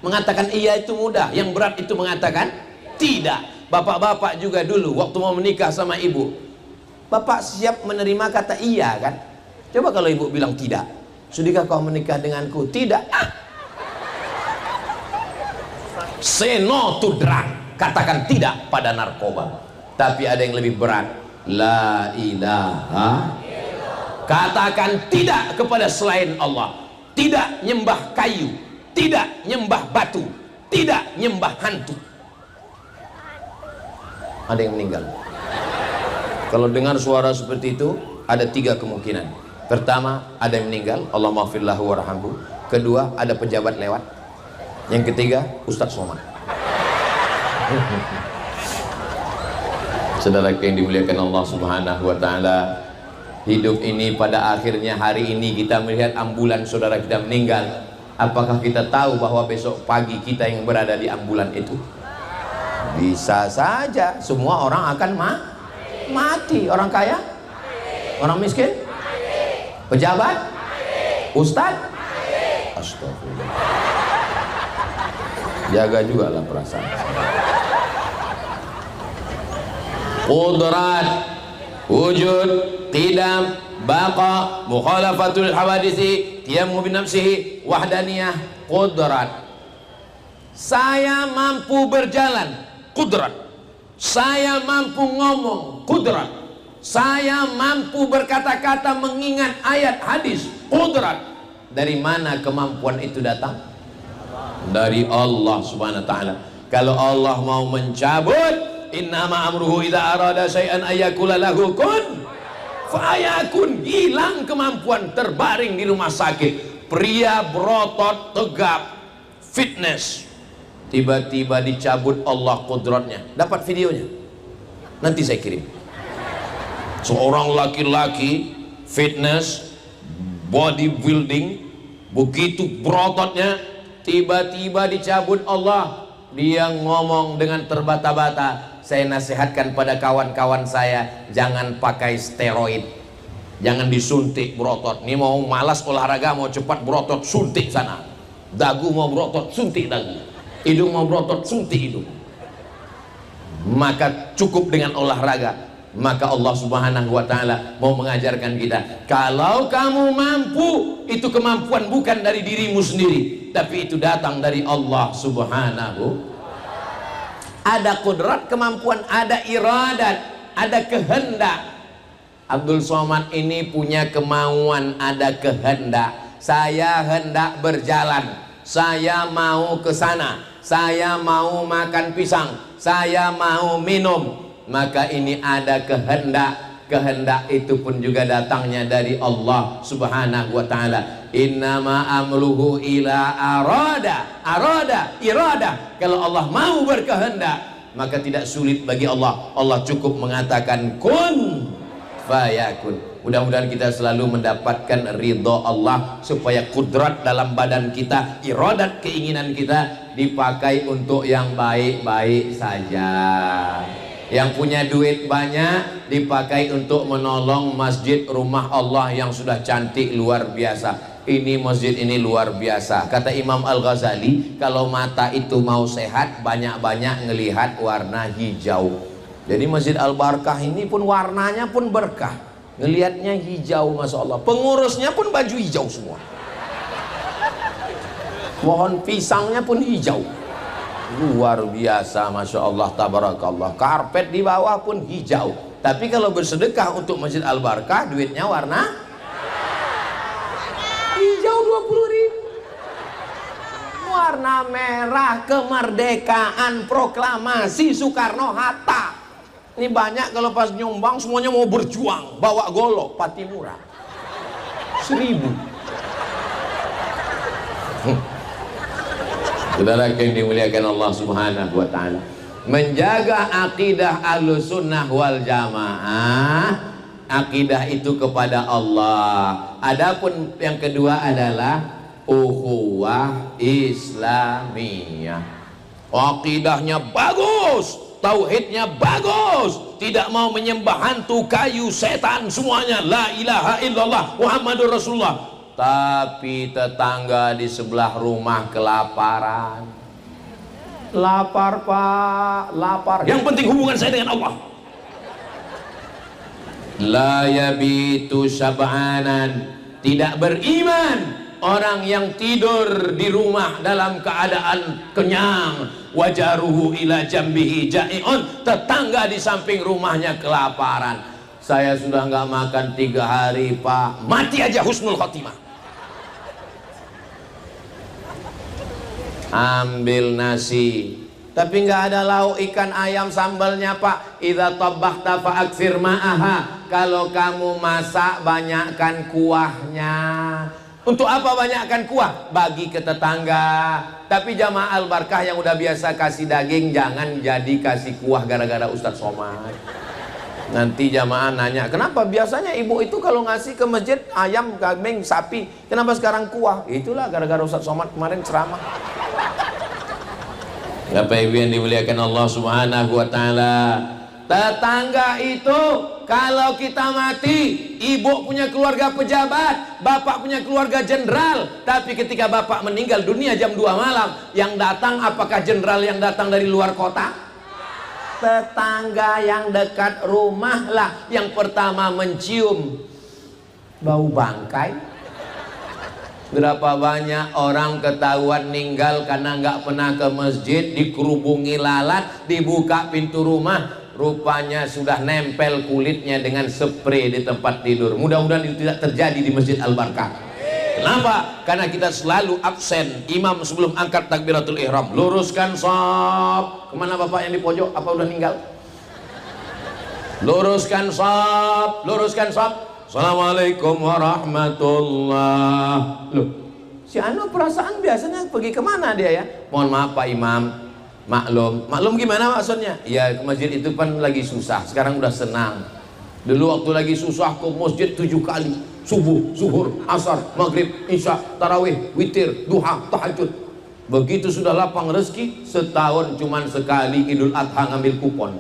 Mengatakan iya itu mudah, yang berat itu mengatakan tidak. Bapak-bapak juga dulu waktu mau menikah sama ibu, bapak siap menerima kata iya kan? Coba kalau ibu bilang tidak, sudahkah kau menikah denganku? Tidak. Say no to drug, katakan tidak pada narkoba. Tapi ada yang lebih berat, la ilaha, katakan tidak kepada selain Allah. Tidak nyembah kayu, tidak nyembah batu, tidak nyembah hantu. Ada yang meninggal. Kalau dengar suara seperti itu, ada 3 kemungkinan. Pertama, ada yang meninggal, Allah maghfir lahu warhamhu. Kedua, ada pejabat lewat. Yang ketiga, Ustadz Somad. Saudara yang dimuliakan Allah Subhanahu wa ta'ala, hidup ini pada akhirnya hari ini kita melihat ambulan saudara kita meninggal. Apakah kita tahu bahwa besok pagi kita yang berada di ambulan itu? Bisa saja. Semua orang akan mati. Orang kaya, orang miskin, pejabat, ustadz. Astagfirullah. Jaga juga lah perasaan. Qudrat, wujud, qidam, baqa, mukhalafatul hawadisi, qiyamu binafsihi, wahdaniyah, qudrat. Saya mampu berjalan, qudrat. Saya mampu ngomong, qudrat. Saya mampu berkata-kata mengingat ayat hadis, qudrat. Dari mana kemampuan itu datang? Dari Allah Subhanahu wa ta'ala. Kalau Allah mau mencabut, innama amruhu idza arada syai'an ayyakula lahu kun fayakun. Hilang kemampuan, terbaring di rumah sakit. Pria berotot tegap, fitness, tiba-tiba dicabut Allah kodratnya. Dapat videonya? Nanti saya kirim. Seorang laki-laki fitness, bodybuilding, begitu berototnya, tiba-tiba dicabut Allah. Dia ngomong dengan terbata-bata. Saya nasihatkan pada kawan-kawan saya, jangan pakai steroid, jangan disuntik berotot. Ini mau malas olahraga, mau cepat berotot, suntik sana. Dagu mau berotot, suntik dagu. Hidung mau berotot, suntik hidung. Maka cukup dengan olahraga. Maka Allah Subhanahu wa ta'ala mau mengajarkan kita, kalau kamu mampu, itu kemampuan bukan dari dirimu sendiri, tapi itu datang dari Allah Subhanahu. Ada kudrat, kemampuan, ada iradat, ada kehendak. Abdul Somad ini punya kemauan, ada kehendak. Saya hendak berjalan, saya mau ke sana, saya mau makan pisang, saya mau minum. Maka ini ada kehendak. Kehendak itu pun juga datangnya dari Allah Subhanahu wa ta'ala. Innama amruhu ila arada irada. Kalau Allah mau berkehendak, maka tidak sulit bagi Allah. Allah cukup mengatakan kun fayakun. Mudah-mudahan kita selalu mendapatkan ridho Allah, supaya kudrat dalam badan kita, iradat keinginan kita dipakai untuk yang baik-baik saja. Yang punya duit banyak dipakai untuk menolong masjid rumah Allah yang sudah cantik luar biasa. Ini masjid ini luar biasa. Kata Imam Al-Ghazali, kalau mata itu mau sehat, banyak-banyak ngelihat warna hijau. Jadi Masjid Al-Barkah ini pun warnanya pun berkah. Ngelihatnya hijau, Masya Allah. Pengurusnya pun baju hijau semua. Pohon pisangnya pun hijau. Luar biasa, Masya Allah, tabarakallah. Karpet di bawah pun hijau. Tapi kalau bersedekah untuk Masjid Al-Barkah, duitnya warna hijau 20.000. Warna merah, kemerdekaan, proklamasi Soekarno-Hatta. Ini banyak kalau pas nyumbang semuanya mau berjuang, bawa golok, Patimura 1000. Saudara yang dimuliakan Allah Subhanahu wa ta'ala, menjaga akidah Ahlussunnah wal Jamaah, akidah itu kepada Allah. Adapun yang kedua adalah ukhuwah Islamiyah. Akidahnya bagus, tauhidnya bagus, tidak mau menyembah hantu, kayu, setan, semuanya la ilaha illallah Muhammadur Rasulullah. Tapi tetangga di sebelah rumah kelaparan. Lapar pak, lapar. Yang penting hubungan saya dengan Allah. La yabitu syab'anan, tidak beriman orang yang tidur di rumah dalam keadaan kenyang. Wajaruhu ila jambihi ja'i'un, tetangga di samping rumahnya kelaparan. Saya sudah nggak makan 3 hari pak, mati aja husnul khotimah. Ambil nasi, tapi nggak ada lauk ikan ayam sambalnya pak. Idza tabakhta fa aktsir ma'aha, kalau kamu masak banyakkan kuahnya. Untuk apa banyakkan kuah? Bagi ke tetangga. Tapi jamaah Al-Barkah yang udah biasa kasih daging, jangan jadi kasih kuah gara-gara Ustadz Somad. Nanti jamaah nanya, kenapa biasanya ibu itu kalau ngasih ke masjid ayam, kambing, sapi, kenapa sekarang kuah? Itulah gara-gara Ustadz Somad kemarin ceramah. Bapak Ibu yang dimuliakan Allah Subhanahu wa ta'ala, tetangga itu kalau kita mati, ibu punya keluarga pejabat, bapak punya keluarga jenderal, tapi ketika bapak meninggal dunia jam 2 malam, yang datang apakah jenderal yang datang dari luar kota? Tetangga yang dekat rumah lah yang pertama mencium bau bangkai. Berapa banyak orang ketahuan meninggal karena nggak pernah ke masjid, dikerubungi lalat, dibuka pintu rumah, rupanya sudah nempel kulitnya dengan spray di tempat tidur. Mudah-mudahan itu tidak terjadi di Masjid Al-Barkah. Kenapa? Karena kita selalu absen. Imam sebelum angkat takbiratul ihram, luruskan shaf. Kemana bapak yang di pojok? Apa udah meninggal? Luruskan shaf, luruskan shaf. Assalamualaikum warahmatullah. Loh, Si anu perasaan biasanya pergi kemana dia ya? Mohon maaf Pak Imam, maklum gimana maksudnya? Ya ke masjid itu kan lagi susah, sekarang udah senang. Dulu waktu lagi susah ke masjid 7 kali, subuh, zuhur, asar, maghrib, isya, tarawih, witir, duha, tahajud. Begitu sudah lapang rezeki, setahun cuman sekali Idul Adha ngambil kupon.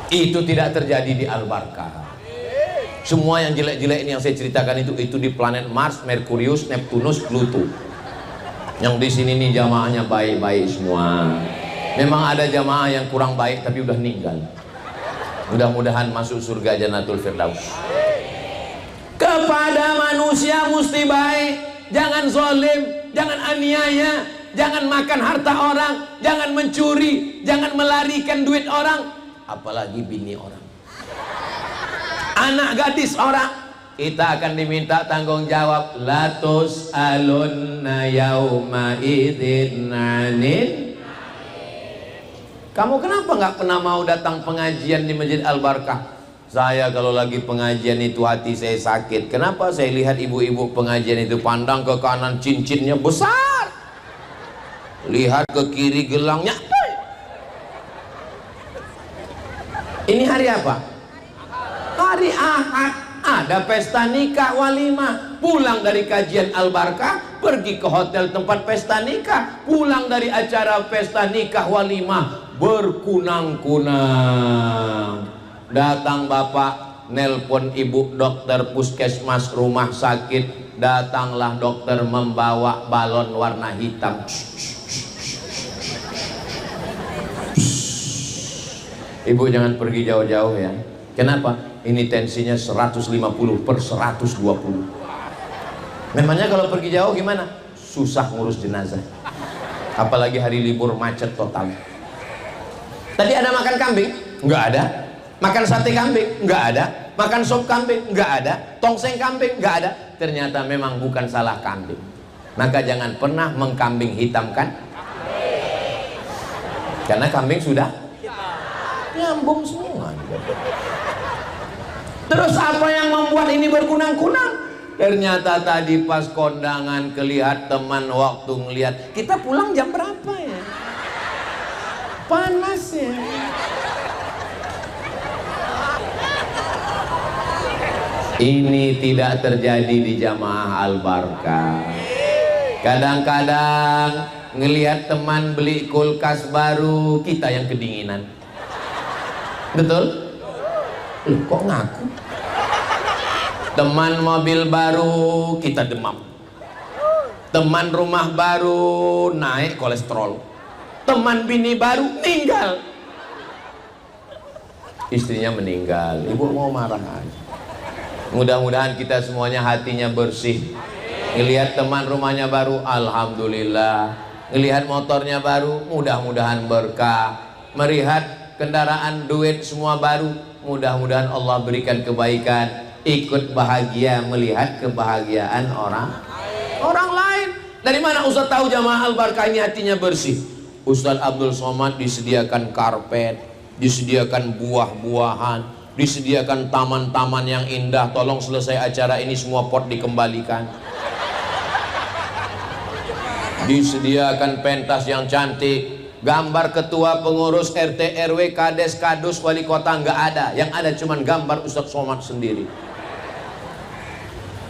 Itu tidak terjadi di Al-Barkah. Semua yang jelek-jelek ini yang saya ceritakan itu di planet Mars, Merkurius, Neptunus, Pluto. Yang di sini nih jamaahnya baik-baik semua. Memang ada jamaah yang kurang baik tapi udah meninggal. Mudah-mudahan masuk surga Jannatul Firdaus. Kepada manusia mesti baik, jangan zalim, jangan aniaya, jangan makan harta orang, jangan mencuri, jangan melarikan duit orang, apalagi bini orang, anak gadis orang. Kita akan diminta tanggung jawab. Latus alunna yauma idzin anin. Kamu kenapa nggak pernah mau datang pengajian di Masjid Al-Barkah? Saya kalau lagi pengajian itu hati saya sakit. Kenapa? Saya lihat ibu-ibu pengajian itu pandang ke kanan cincinnya besar, lihat ke kiri gelangnya. Ini hari apa? Hari Ahad. Ada pesta nikah walimah. Pulang dari kajian Al-Barkah, pergi ke hotel tempat pesta nikah. Pulang dari acara pesta nikah walimah, berkunang-kunang. Datang bapak, nelpon ibu dokter puskesmas rumah sakit. Datanglah dokter membawa balon warna hitam. Ibu jangan pergi jauh-jauh ya. Kenapa? Ini tensinya 150/120. Memangnya kalau pergi jauh gimana? Susah ngurus jenazah. Apalagi hari libur macet total. Tadi ada makan kambing? Enggak ada. Makan sate kambing? Enggak ada. Makan sop kambing? Enggak ada. Tongseng kambing? Enggak ada. Ternyata memang bukan salah kambing. Maka jangan pernah mengkambing hitamkan. Karena kambing sudah nyambung semua. Terus apa yang membuat ini berkunang-kunang? Ternyata tadi pas kondangan kelihat teman waktu ngelihat kita pulang jam berapa ya? Panas ya. Ini tidak terjadi di jamaah Al-Barkah. Kadang-kadang ngelihat teman beli kulkas baru, kita yang kedinginan. Betul? Kok ngaku? Teman mobil baru, kita demam. Teman rumah baru, naik kolesterol. Teman bini baru, meninggal. Istrinya meninggal, ibu mau marah aja. Mudah-mudahan kita semuanya hatinya bersih. Ngelihat teman rumahnya baru, alhamdulillah. Ngelihat motornya baru, mudah-mudahan berkah. Melihat kendaraan duit semua baru, mudah-mudahan Allah berikan kebaikan. Ikut bahagia melihat kebahagiaan orang lain. Dari mana Ustaz tahu jamaah Al-Barkah ini hatinya bersih? Ustaz Abdul Somad disediakan karpet, disediakan buah-buahan, disediakan taman-taman yang indah. Tolong selesai acara ini semua pot dikembalikan. Disediakan pentas yang cantik. Gambar ketua pengurus RT RW kades kadus wali kota nggak ada, yang ada cuman gambar Ustadz Somad sendiri.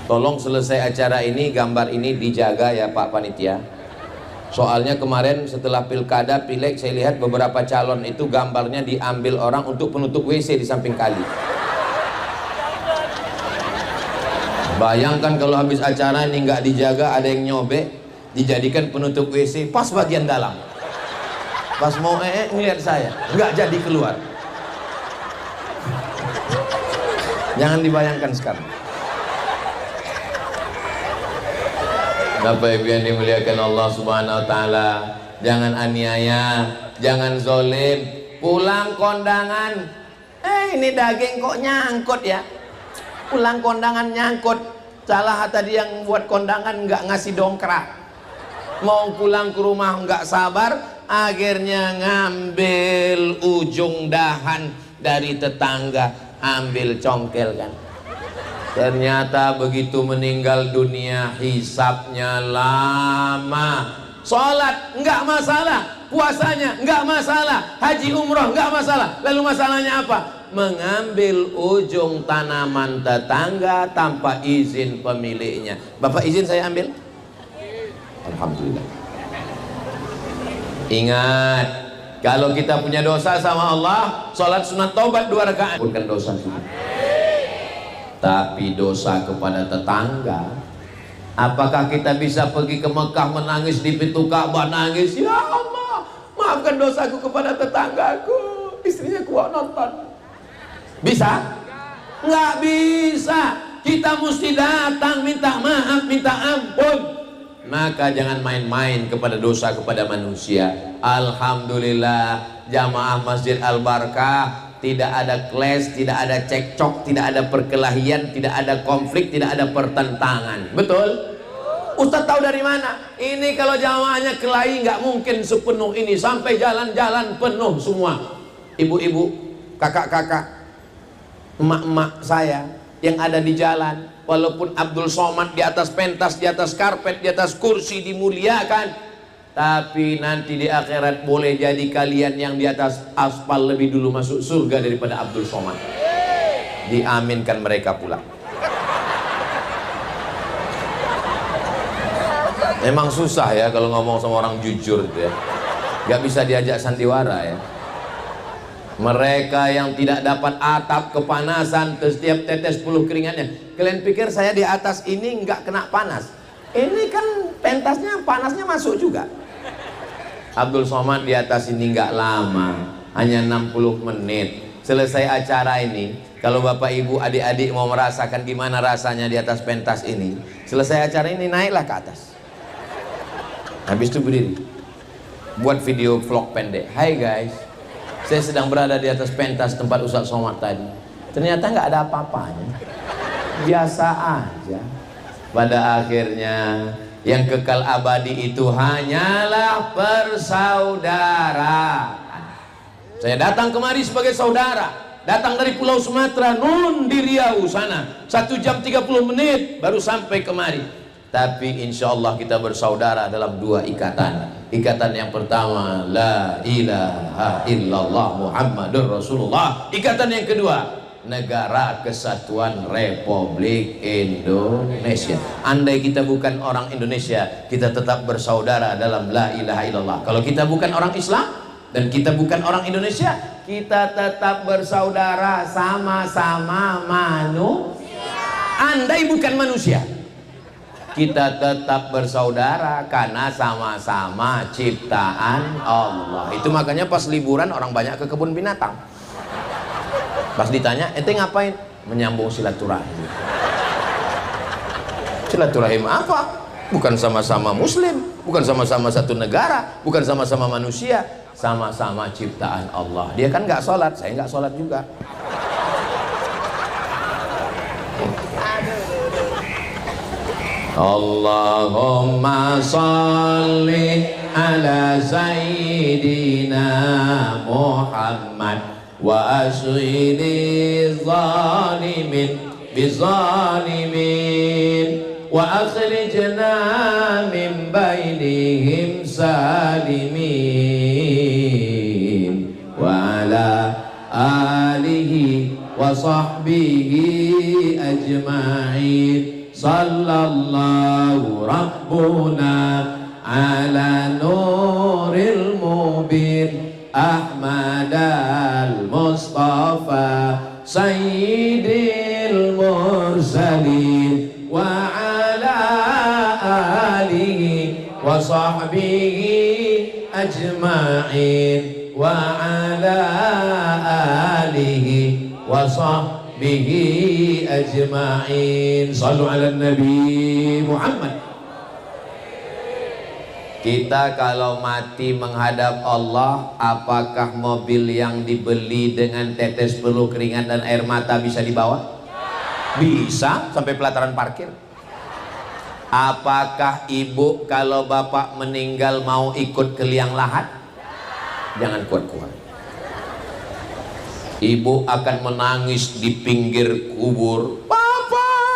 Tolong selesai acara ini gambar ini dijaga ya Pak Panitia. Soalnya kemarin setelah pilkada pileg saya lihat beberapa calon itu gambarnya diambil orang untuk penutup WC di samping kali. Bayangkan kalau habis acara ini nggak dijaga, ada yang nyobek dijadikan penutup WC pas bagian dalam. Pas mau ngeliat saya, nggak jadi keluar. Jangan dibayangkan sekarang. Bapak Ibu yang dimuliakan Allah Subhanahu Wa Taala, jangan aniaya, jangan zolim. Pulang kondangan, ini daging kok nyangkut ya. Pulang kondangan nyangkut. Salah tadi yang buat kondangan nggak ngasih dongkrak. Mau pulang ke rumah nggak sabar, akhirnya ngambil ujung dahan dari tetangga, ambil congkel kan. Ternyata begitu meninggal dunia hisabnya lama. Sholat enggak masalah, puasanya enggak masalah, haji umroh enggak masalah. Lalu masalahnya apa? Mengambil ujung tanaman tetangga tanpa izin pemiliknya. Bapak izin saya ambil? Alhamdulillah. Ingat, kalau kita punya dosa sama Allah, sholat sunat taubat 2 rakaat bukan dosa juga. Tapi dosa kepada tetangga, apakah kita bisa pergi ke Mekah menangis di pintu Ka'bah, nangis, ya Allah maafkan dosaku kepada tetanggaku, istrinya kuat nonton? Bisa? Nggak bisa. Kita mesti datang minta maaf, minta ampun. Maka jangan main-main kepada dosa kepada manusia. Alhamdulillah jamaah Masjid Al-Barkah tidak ada clash, tidak ada cekcok, tidak ada perkelahian, tidak ada konflik, tidak ada pertentangan. Betul? Ustaz tahu dari mana? Ini kalau jamaahnya kelahi nggak mungkin sepenuh ini, sampai jalan-jalan penuh semua. Ibu-ibu, kakak-kakak, emak-emak saya yang ada di jalan, walaupun Abdul Somad di atas pentas, di atas karpet, di atas kursi dimuliakan, tapi nanti di akhirat boleh jadi kalian yang di atas aspal lebih dulu masuk surga daripada Abdul Somad. Diaminkan mereka pulang. Memang susah ya kalau ngomong sama orang jujur gitu ya. Gak bisa diajak sandiwara ya. Mereka yang tidak dapat atap kepanasan, setiap tetes puluh keringatnya. Kalian pikir saya di atas ini nggak kena panas? Ini kan pentasnya, panasnya masuk juga. Abdul Somad di atas ini nggak lama, hanya 60 menit. Selesai acara ini, kalau bapak ibu adik-adik mau merasakan gimana rasanya di atas pentas ini, selesai acara ini naiklah ke atas. Habis itu berdiri, buat video vlog pendek. Hai guys, saya sedang berada di atas pentas tempat Ustaz Somad tadi. Ternyata nggak ada apa-apanya, biasa aja. Pada akhirnya yang kekal abadi itu hanyalah persaudaraan. Saya datang kemari sebagai saudara, datang dari Pulau Sumatera, nun di Riau sana, 1 jam 30 menit baru sampai kemari. Tapi insya Allah kita bersaudara dalam 2 ikatan. Ikatan yang pertama, la ilaha illallah Muhammadur Rasulullah. Ikatan yang kedua, Negara Kesatuan Republik Indonesia. Andai kita bukan orang Indonesia, kita tetap bersaudara dalam la ilaha illallah. Kalau kita bukan orang Islam dan kita bukan orang Indonesia, kita tetap bersaudara, sama-sama manusia. Andai bukan manusia, kita tetap bersaudara karena sama-sama ciptaan Allah. Itu makanya pas liburan orang banyak ke kebun binatang. Pas ditanya, ente ngapain? Menyambung silaturahim. Silaturahim apa? Bukan sama-sama muslim, bukan sama-sama satu negara, bukan sama-sama manusia, sama-sama ciptaan Allah. Dia kan nggak sholat, saya nggak sholat juga. Allahumma sholli ala sayyidina Muhammad wa ashghili zalimin bizalimin wa akhrijna min bainihim salimin wa ala alihi wa sahbihi ajma'in. Sallallahu rabbuna ala nuril mubin Ahmad al-Mustafa Sayyidil Mursalin wa ala alihi wa sahbihi ajma'in wa ala alihi wa sahbihi ajma'in. Sallu ala Nabi Muhammad. Kita kalau mati menghadap Allah, apakah mobil yang dibeli dengan tetes peluh keringat dan air mata bisa dibawa? Bisa, sampai pelataran parkir. Apakah ibu kalau bapak meninggal mau ikut ke liang lahat? Jangan kuat-kuat. Ibu akan menangis di pinggir kubur. Bapak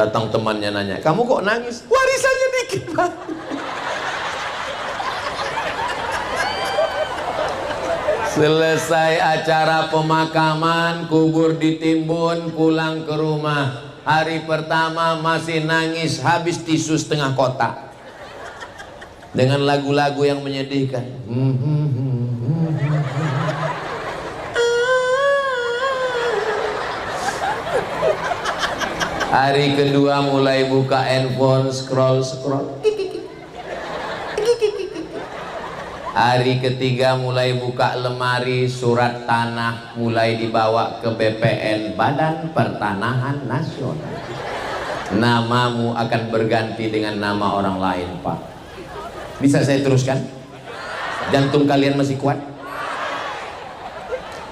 Datang temannya nanya, kamu kok nangis? Warisannya dikit Pak. Selesai acara pemakaman, kubur ditimbun, pulang ke rumah. Hari pertama masih nangis, habis tisu setengah kotak dengan lagu-lagu yang menyedihkan. Hari kedua mulai buka handphone, scroll. Hari ketiga mulai buka lemari, surat tanah mulai dibawa ke BPN, Badan Pertanahan Nasional. Namamu akan berganti dengan nama orang lain, Pak. Bisa saya teruskan? Jantung kalian masih kuat?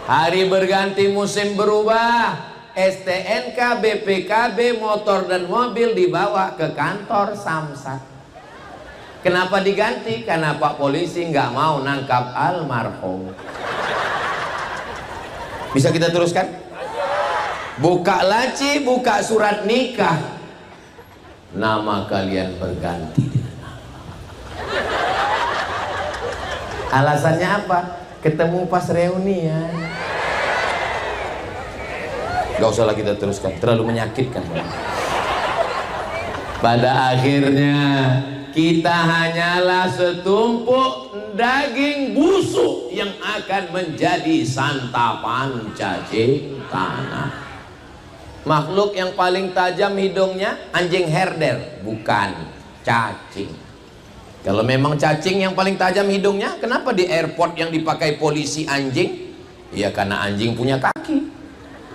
Hari berganti, musim berubah. STNK, BPKB, motor dan mobil dibawa ke kantor Samsat. Kenapa diganti? Karena Pak Polisi nggak mau nangkap almarhum. Bisa kita teruskan? Buka laci, buka surat nikah, nama kalian berganti dengan nama. Alasannya apa? Ketemu pas reunian. Gak usah lagi kita teruskan, terlalu menyakitkan. Pada akhirnya kita hanyalah setumpuk daging busuk yang akan menjadi santapan cacing tanah. Makhluk yang paling tajam hidungnya anjing herder, bukan cacing. Kalau memang cacing yang paling tajam hidungnya, kenapa di airport yang dipakai polisi anjing? Ya karena anjing punya kaki,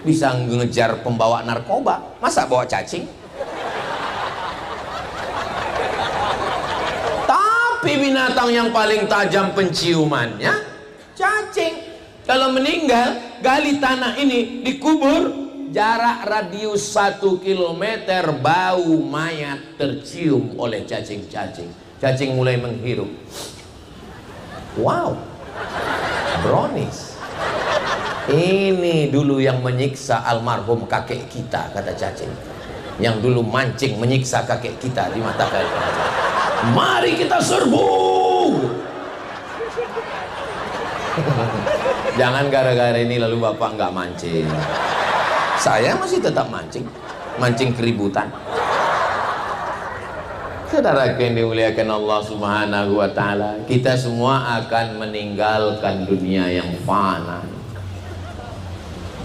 bisa ngejar pembawa narkoba. Masa bawa cacing? Tapi binatang yang paling tajam penciumannya cacing. Kalau meninggal, gali tanah ini, dikubur, jarak radius 1 kilometer, bau mayat tercium oleh cacing-cacing. Cacing mulai menghirup. Wow, brownies. Ini dulu yang menyiksa almarhum kakek kita, kata cacing. Yang dulu mancing menyiksa kakek kita di mata kakek. Mari kita serbu. Jangan gara-gara ini lalu bapak nggak mancing. Saya masih tetap mancing, mancing keributan. Saudara yang dimuliakan Allah Subhanahu wa Ta'ala, kita semua akan meninggalkan dunia yang fana.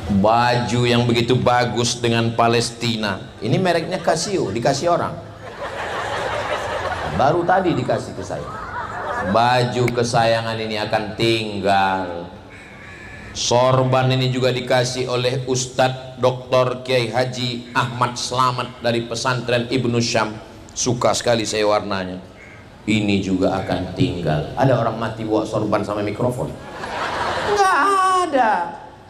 Baju yang begitu bagus dengan Palestina, ini mereknya Casio, dikasih orang. Baru tadi dikasih ke saya. Baju kesayangan ini akan tinggal. Sorban ini juga dikasih oleh Ustadz Dr. Kiai Haji Ahmad Slamet dari pesantren Ibnu Syam. Suka sekali saya warnanya. Ini juga akan tinggal. Ada orang mati bawa sorban sama mikrofon? Nggak ada.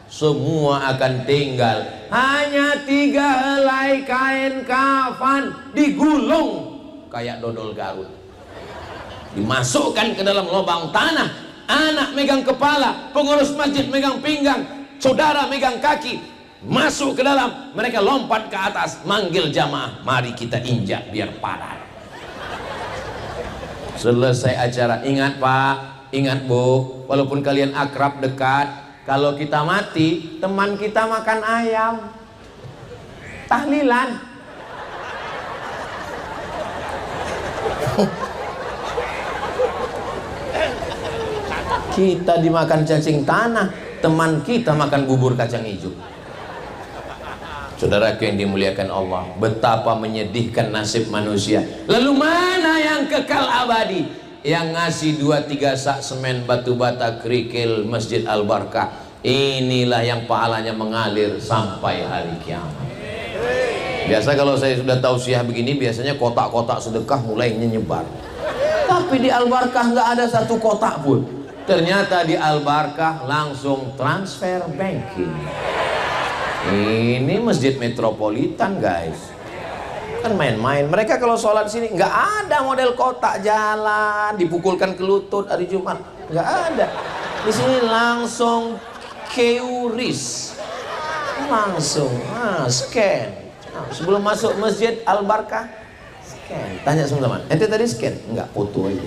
Semua akan tinggal. Hanya 3 helai kain kafan digulung kayak dodol Garut, dimasukkan ke dalam lubang tanah. Anak megang kepala, pengurus masjid megang pinggang, saudara megang kaki, masuk ke dalam. Mereka lompat ke atas, manggil jamaah, mari kita injak biar padat. Selesai acara. Ingat Pak, ingat Bu, walaupun kalian akrab dekat, kalau kita mati, teman kita makan ayam, tahlilan. Kita dimakan cacing tanah, teman kita makan bubur kacang hijau. Saudaraku yang dimuliakan Allah, betapa menyedihkan nasib manusia. Lalu mana yang kekal abadi? Yang ngasih 2-3 sak semen, batu bata, kerikil Masjid Al-Barkah. Inilah yang pahalanya mengalir sampai hari kiamat. Biasa kalau saya sudah tausiah begini, biasanya kotak-kotak sedekah mulai nyebar. Tapi di Al-Barkah nggak ada satu kotak pun. Ternyata di Al-Barkah langsung transfer banking. Ini masjid metropolitan guys, kan main-main. Mereka kalau sholat sini nggak ada model kotak jalan dipukulkan ke lutut hari Jumat, nggak ada. Di sini langsung QRIS, langsung scan. Sebelum masuk masjid Al-Barkah, scan. Tanya sama-sama, ente tadi scan? Enggak, foto aja.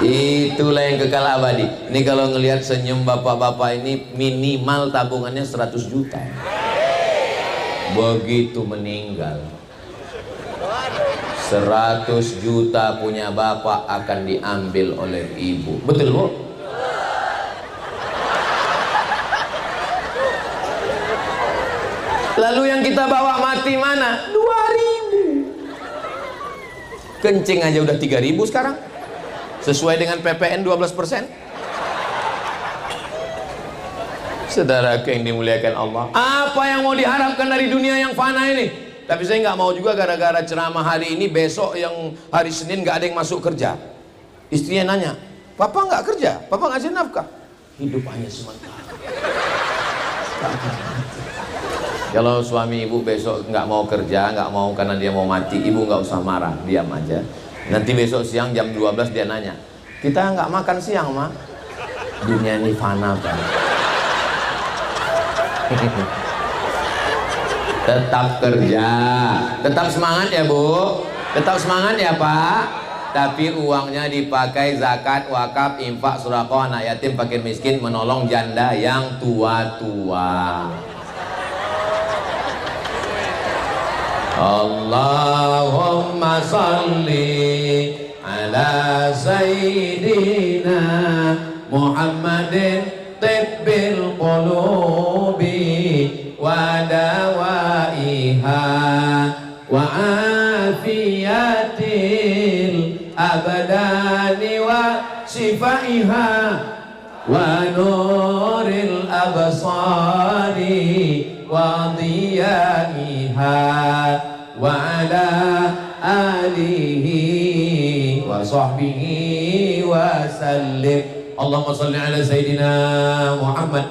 Itulah yang kekal abadi. Ini kalau ngelihat senyum bapak-bapak ini, minimal tabungannya 100 juta. Begitu meninggal, 100 juta punya bapak akan diambil oleh ibu. Betul, Bu? Lalu yang kita bawa mati mana? 2.000. Kencing aja udah 3.000 sekarang. Sesuai dengan PPN 12%. Saudaraku yang dimuliakan Allah, apa yang mau diharapkan dari dunia yang fana ini? Tapi saya nggak mau juga gara-gara ceramah hari ini, besok yang hari Senin nggak ada yang masuk kerja. Istrinya nanya, Papa nggak kerja? Papa ngasih nafkah? Hidup hanya sementara. Kalau suami ibu besok nggak mau kerja, nggak mau karena dia mau mati, ibu nggak usah marah, diam aja. Nanti besok siang jam 12 dia nanya, kita nggak makan siang, Ma. Dunia ini fana, Pak. Tetap kerja, tetap semangat ya, Bu. Tetap semangat ya, Pak. Tapi uangnya dipakai zakat, wakaf, infak, sedekah, anak yatim, fakir miskin, menolong janda yang tua-tua. Allahumma salli ala sayyidina Muhammadin tibbil qulubi wa dawaiha wa afiyatil abdani wa shifaiha wa nuril absari wa diyaiha wa ala alihi wa sahbihi wa sallim. Allahumma salli ala sayyidina Muhammad